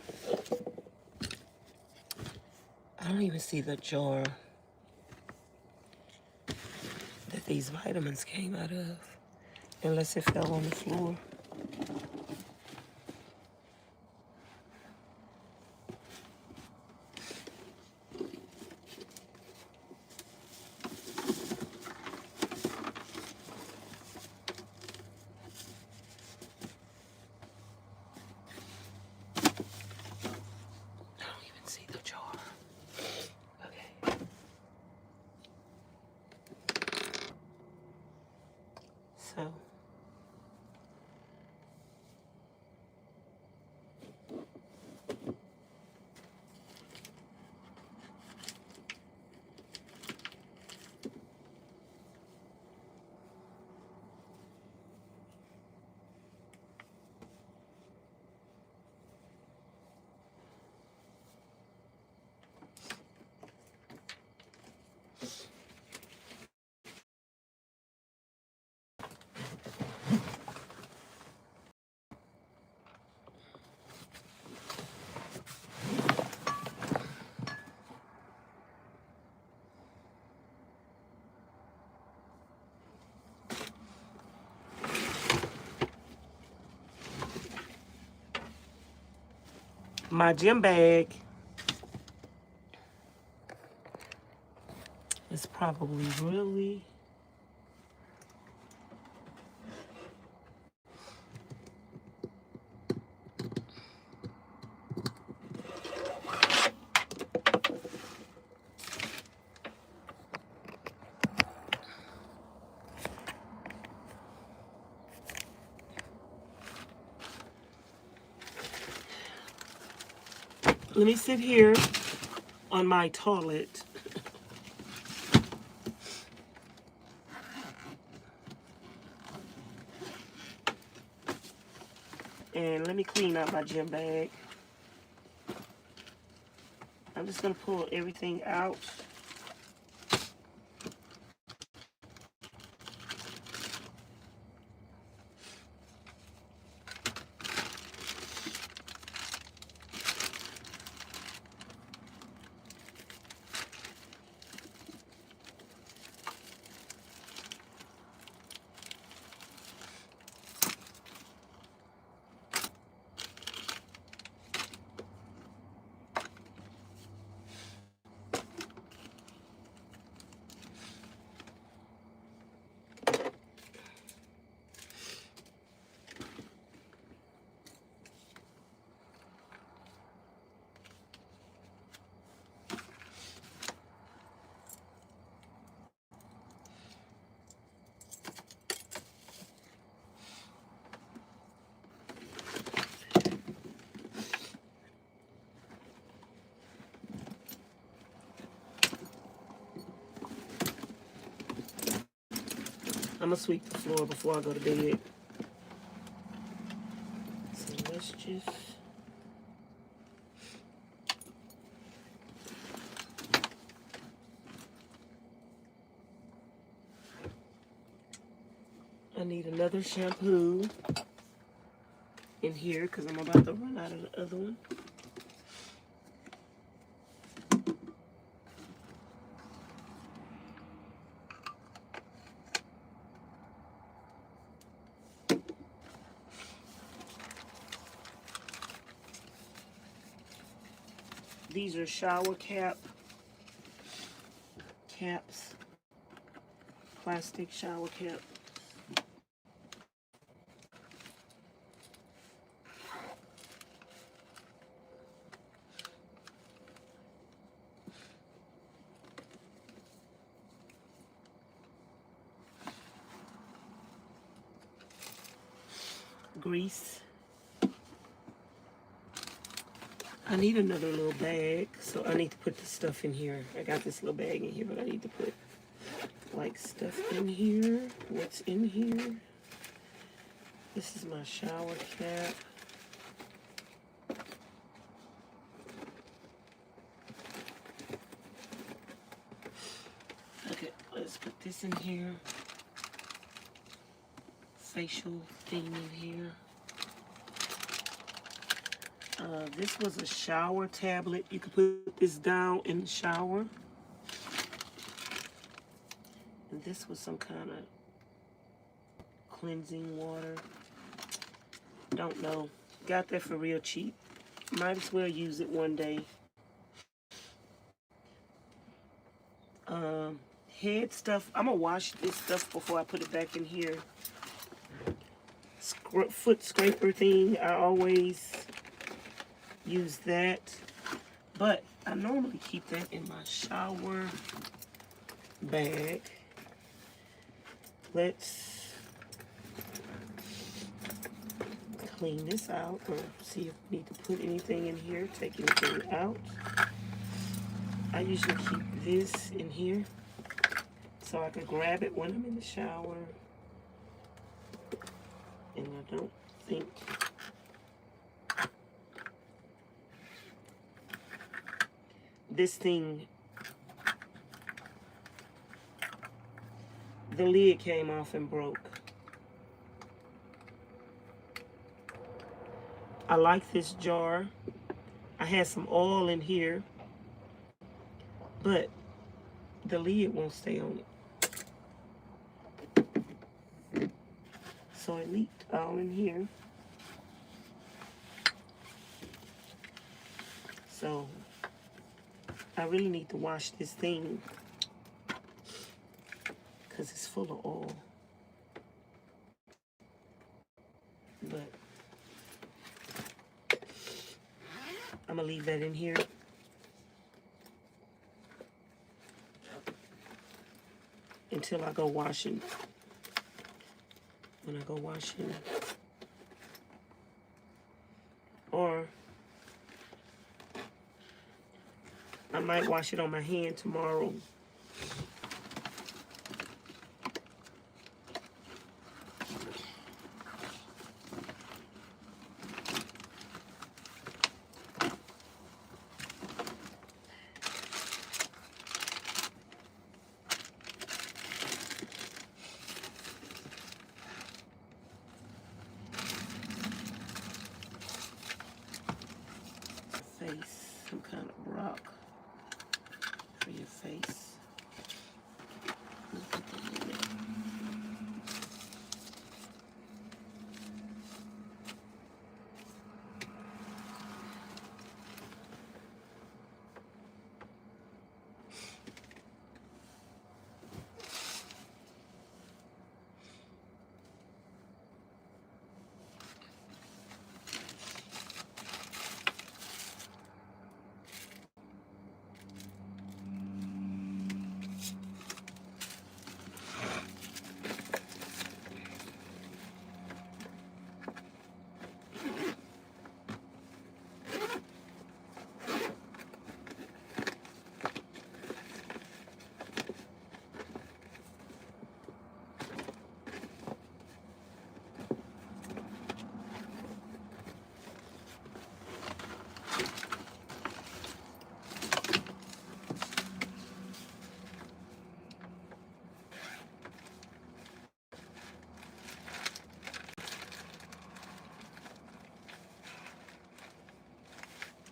I don't even see the jar that these vitamins came out of, unless it fell on the floor. I don't even see the jar. Okay. So My gym bag is probably really... Let me sit here on my toilet. And let me clean out my gym bag. I'm just gonna pull everything out. I'm gonna sweep the floor before I go to bed. So let's just... I need another shampoo in here because I'm about to run out of the other one. These are shower caps, plastic shower cap. Grease. I need another little bag, so I need to put the stuff in here. I got this little bag in here, but I need to put like stuff in here. What's in here? This is my shower cap. Okay, let's put this in here. Facial thing in here. This was a shower tablet. You could put this down in the shower. And this was some kind of cleansing water. Don't know. Got that for real cheap. Might as well use it one day. Head stuff. I'm gonna wash this stuff before I put it back in here. Foot scraper thing. I always use that, but I normally keep that in my shower bag. Let's clean this out or see if we need to put anything in here, take anything out. I usually keep this in here so I can grab it when I'm in the shower, and I don't think this thing, the lid came off and broke. I like this jar. I had some oil in here, but the lid won't stay on it. So it leaked all in here. So I really need to wash this thing because it's full of oil. But I'm gonna leave that in here. Until I go washing. When I go washing. Or I might wash it on my hand tomorrow. Face, some kind of rock for your face. Look at that in there.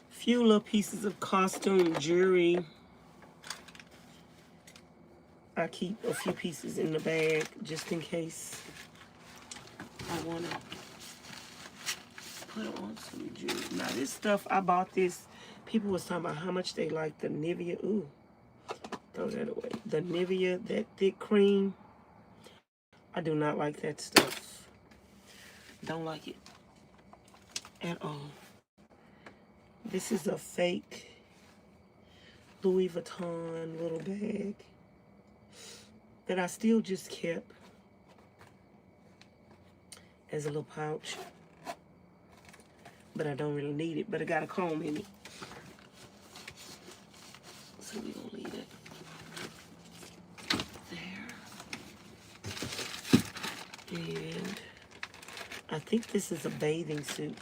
Few little pieces of costume jewelry. I keep a few pieces in the bag just in case I want to put on some jewelry. Now this stuff, I bought this. People was talking about how much they like the Nivea. Ooh, throw that away. The Nivea, that thick cream. I do not like that stuff. Don't like it at all. This is a fake Louis Vuitton little bag that I still just kept as a little pouch. But I don't really need it, but it got a comb in it. So we're gonna leave it there. And I think this is a bathing suit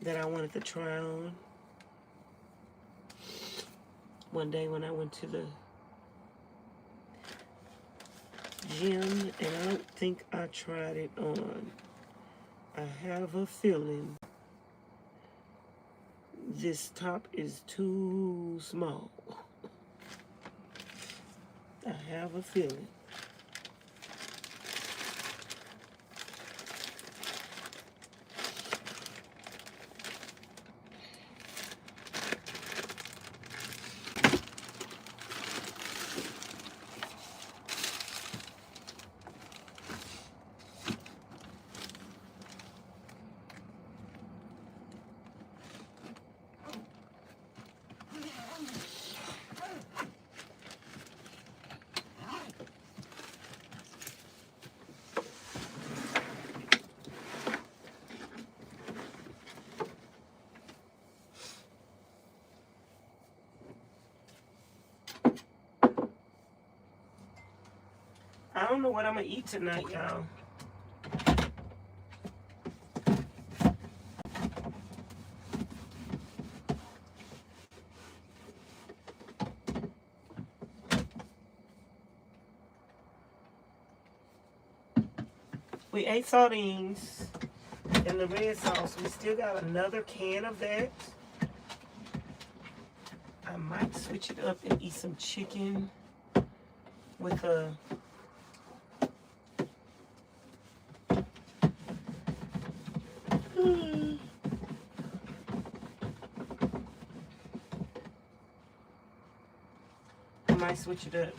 that I wanted to try on one day when I went to the gym, and I don't think I tried it on. I have a feeling this top is too small. I have a feeling. I don't know what I'm gonna eat tonight, y'all. We ate sardines and the red sauce. We still got another can of that. I might switch it up and eat some chicken with a might switch it up.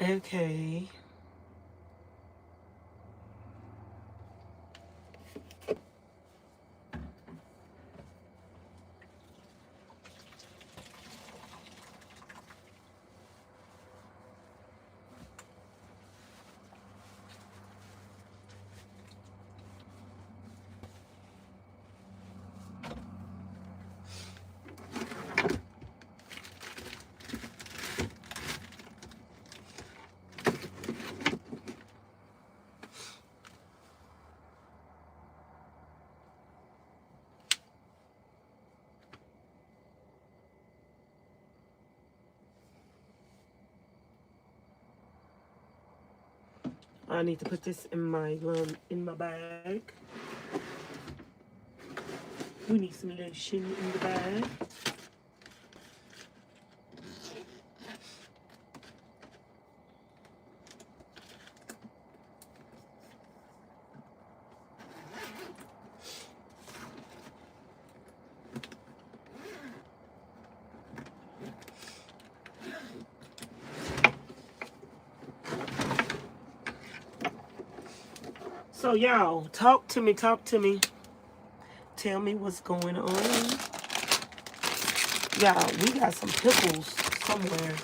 Okay. I need to put this in my bag. We need some lotion in the bag. So y'all, talk to me. Tell me what's going on. Y'all, we got some pickles somewhere.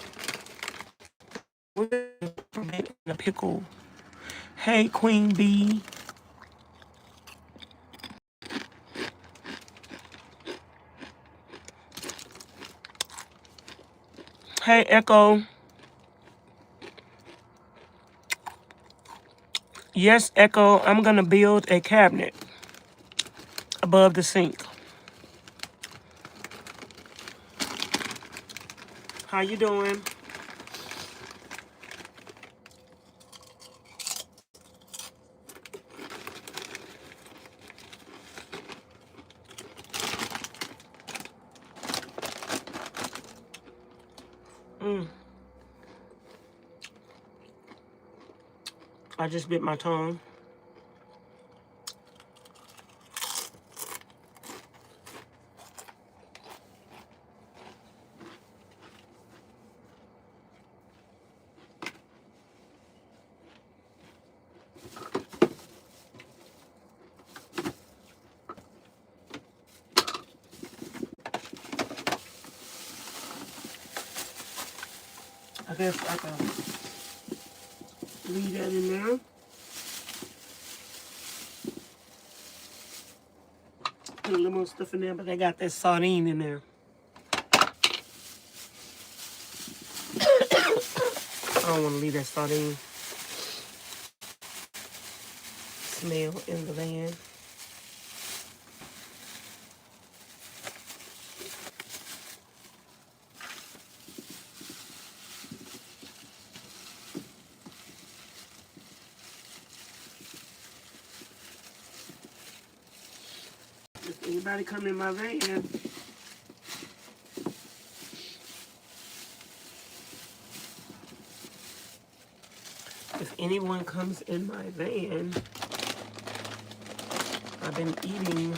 We're in a pickle. Hey, Queen Bee. Hey, Echo. Yes, Echo, I'm gonna build a cabinet above the sink. How you doing? I just bit my tongue. I guess I can leave that in there. put a little more stuff in there, but they got that sardine in there. I don't want to leave that sardine smell in the van. If anybody come in my van, if anyone comes in my van, I've been eating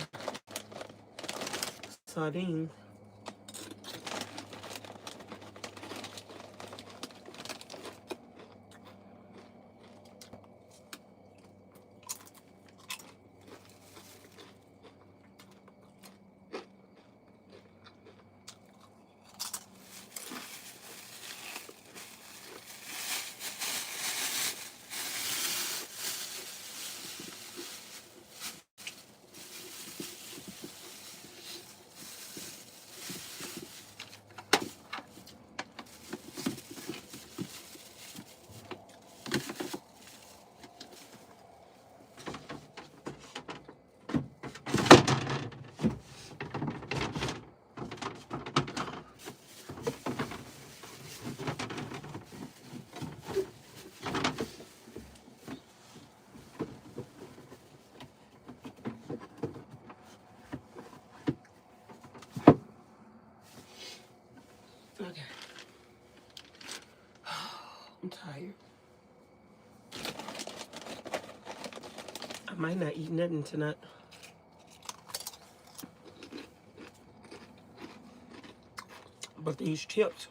sardine. Okay. I'm tired. I might not eat nothing tonight. But these chips,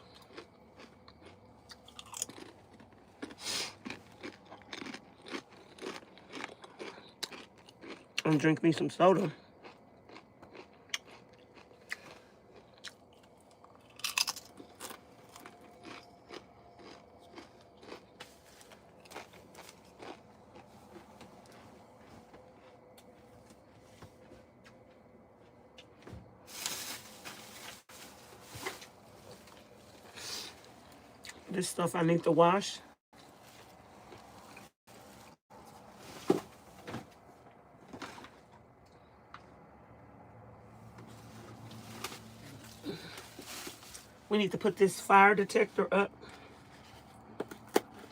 and drink me some soda. This stuff I need to wash. We need to put this fire detector up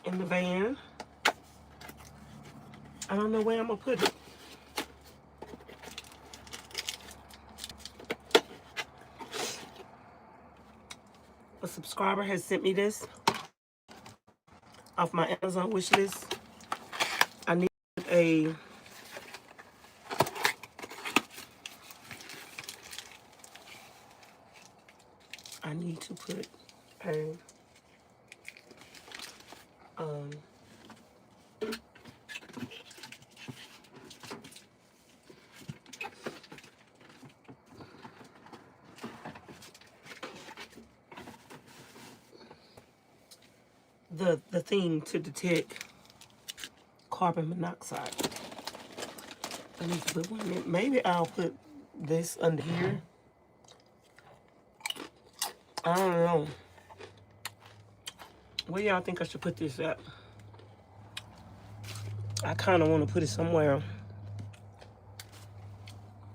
in the van. I don't know where I'm gonna put it. A subscriber has sent me this off my Amazon wish list. I need a to put a the thing to detect carbon monoxide. I need to put one in. Maybe I'll put this under here. I don't know. Where y'all think I should put this at? I kind of want to put it somewhere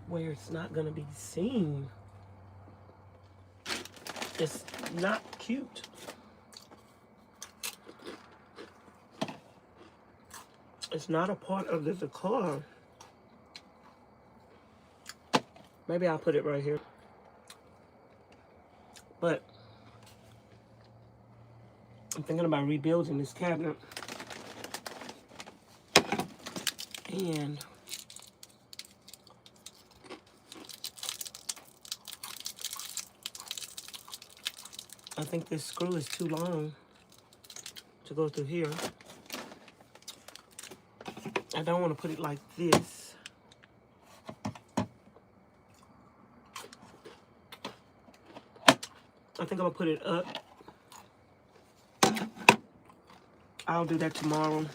where it's not going to be seen. It's not cute. It's not a part of the decor. Maybe I'll put it right here. But I'm thinking about rebuilding this cabinet. And I think this screw is too long to go through here. I don't want to put it like this. I think I'm going to put it up. I'll do that tomorrow.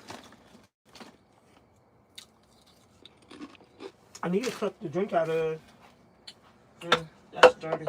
I need a cup to drink out of. That's dirty.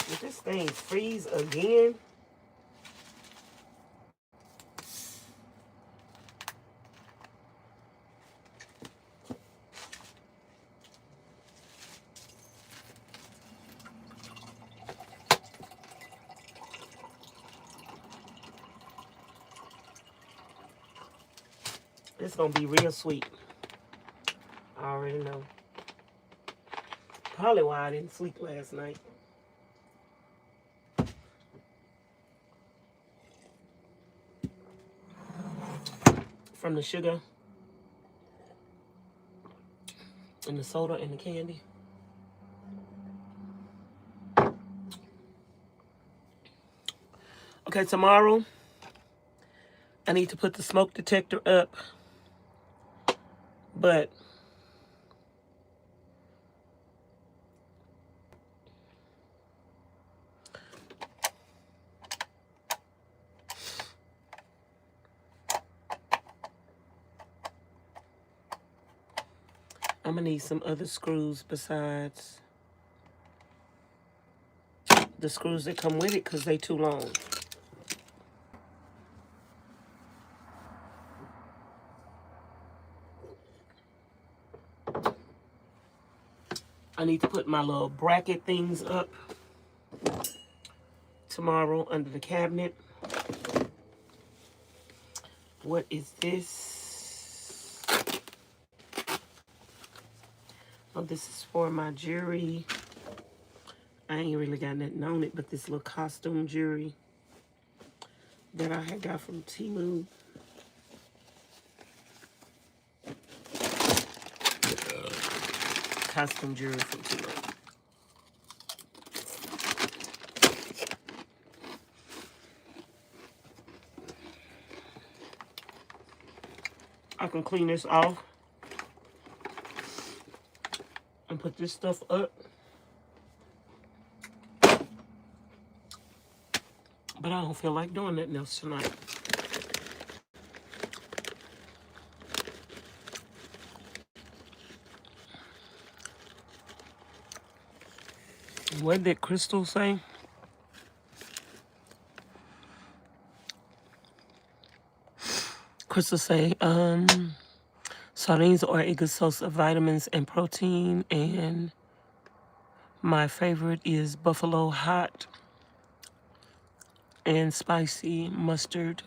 Did this thing freeze again? It's gonna be real sweet. I already know. Probably why I didn't sleep last night. From the sugar and the soda and the candy. Okay, tomorrow I need to put the smoke detector up, but I'm gonna need some other screws besides the screws that come with it because they too long. I need to put my little bracket things up tomorrow under the cabinet. What is this? Oh, this is for my jewelry. I ain't really got nothing on it, but this little costume jewelry that I had got from Temu. Costume jewelry from Temu. I can clean this off and put this stuff up. But I don't feel like doing nothing else tonight. What did Crystal say? Crystal say, sardines are a good source of vitamins and protein, and my favorite is buffalo hot and spicy mustard.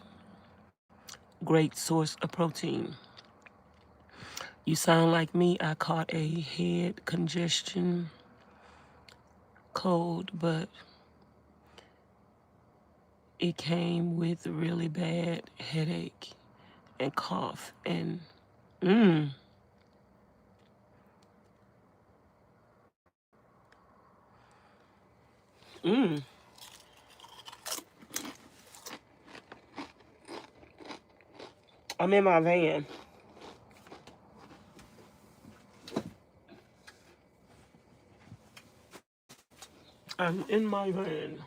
Great source of protein. You sound like me. I caught a head congestion cold, but it came with a really bad headache and cough and I'm in my van. I'm in my van.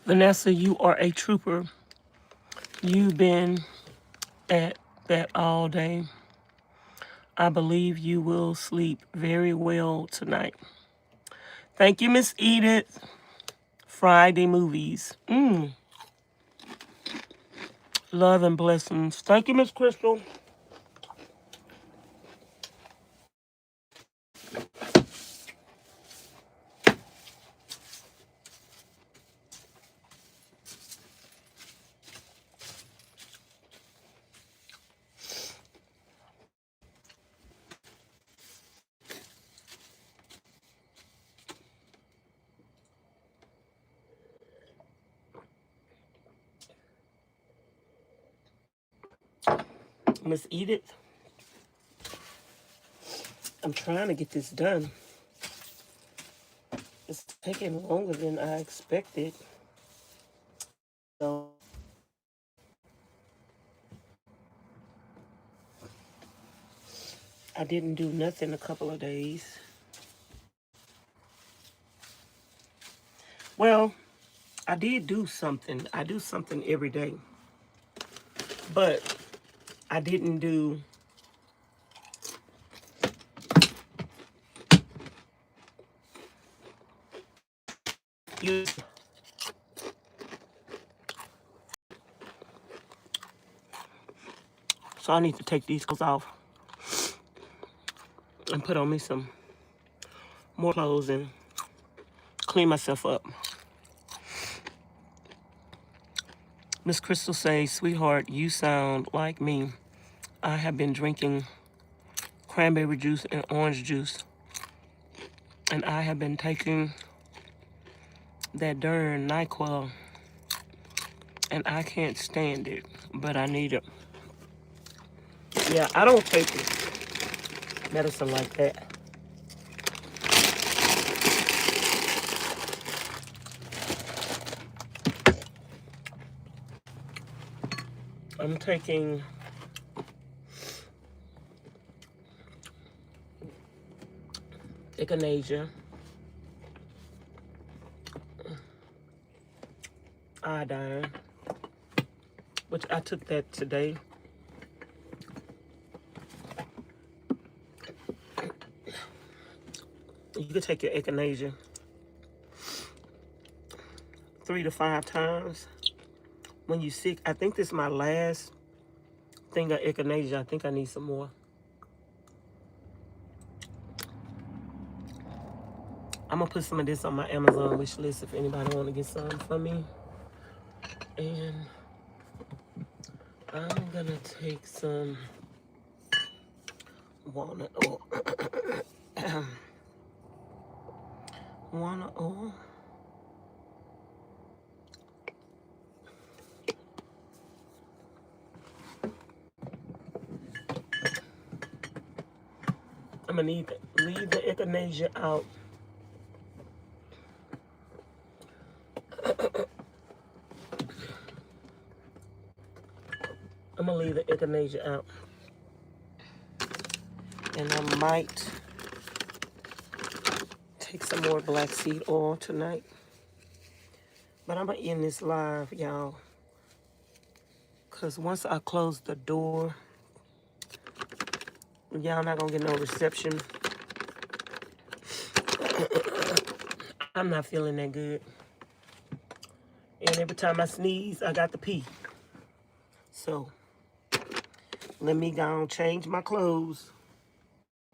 Vanessa, you are a trooper. You've been at that all day. I believe you will sleep very well tonight. Thank you, Miss Edith. Friday movies. Love and blessings. Thank you, Miss Crystal. Miss Edith, I'm trying to get this done. It's taking longer than I expected. So I didn't do nothing a couple of days. Well, I did do something. I do something every day. But I didn't do use. So I need to take these clothes off and put on me some more clothes and clean myself up. Miss Crystal says, sweetheart, you sound like me. I have been drinking cranberry juice and orange juice. And I have been taking that darn NyQuil. And I can't stand it, but I need it. Yeah, I don't take medicine like that. I'm taking echinacea, iodine, which I took that today. You could take your echinacea 3 to 5 times when you're sick. I think this is my last thing of echinacea. I think I need some more. I'm gonna put some of this on my Amazon wish list if anybody want to get some from me. And I'm gonna take some walnut oil. Walnut oil. I'm gonna leave the echinacea out. I'm gonna leave the echinacea out. And I might take some more black seed oil tonight. But I'm gonna end this live, y'all. Cause once I close the door, y'all not gonna get no reception. I'm not feeling that good. And every time I sneeze, I got to pee. So let me go and change my clothes.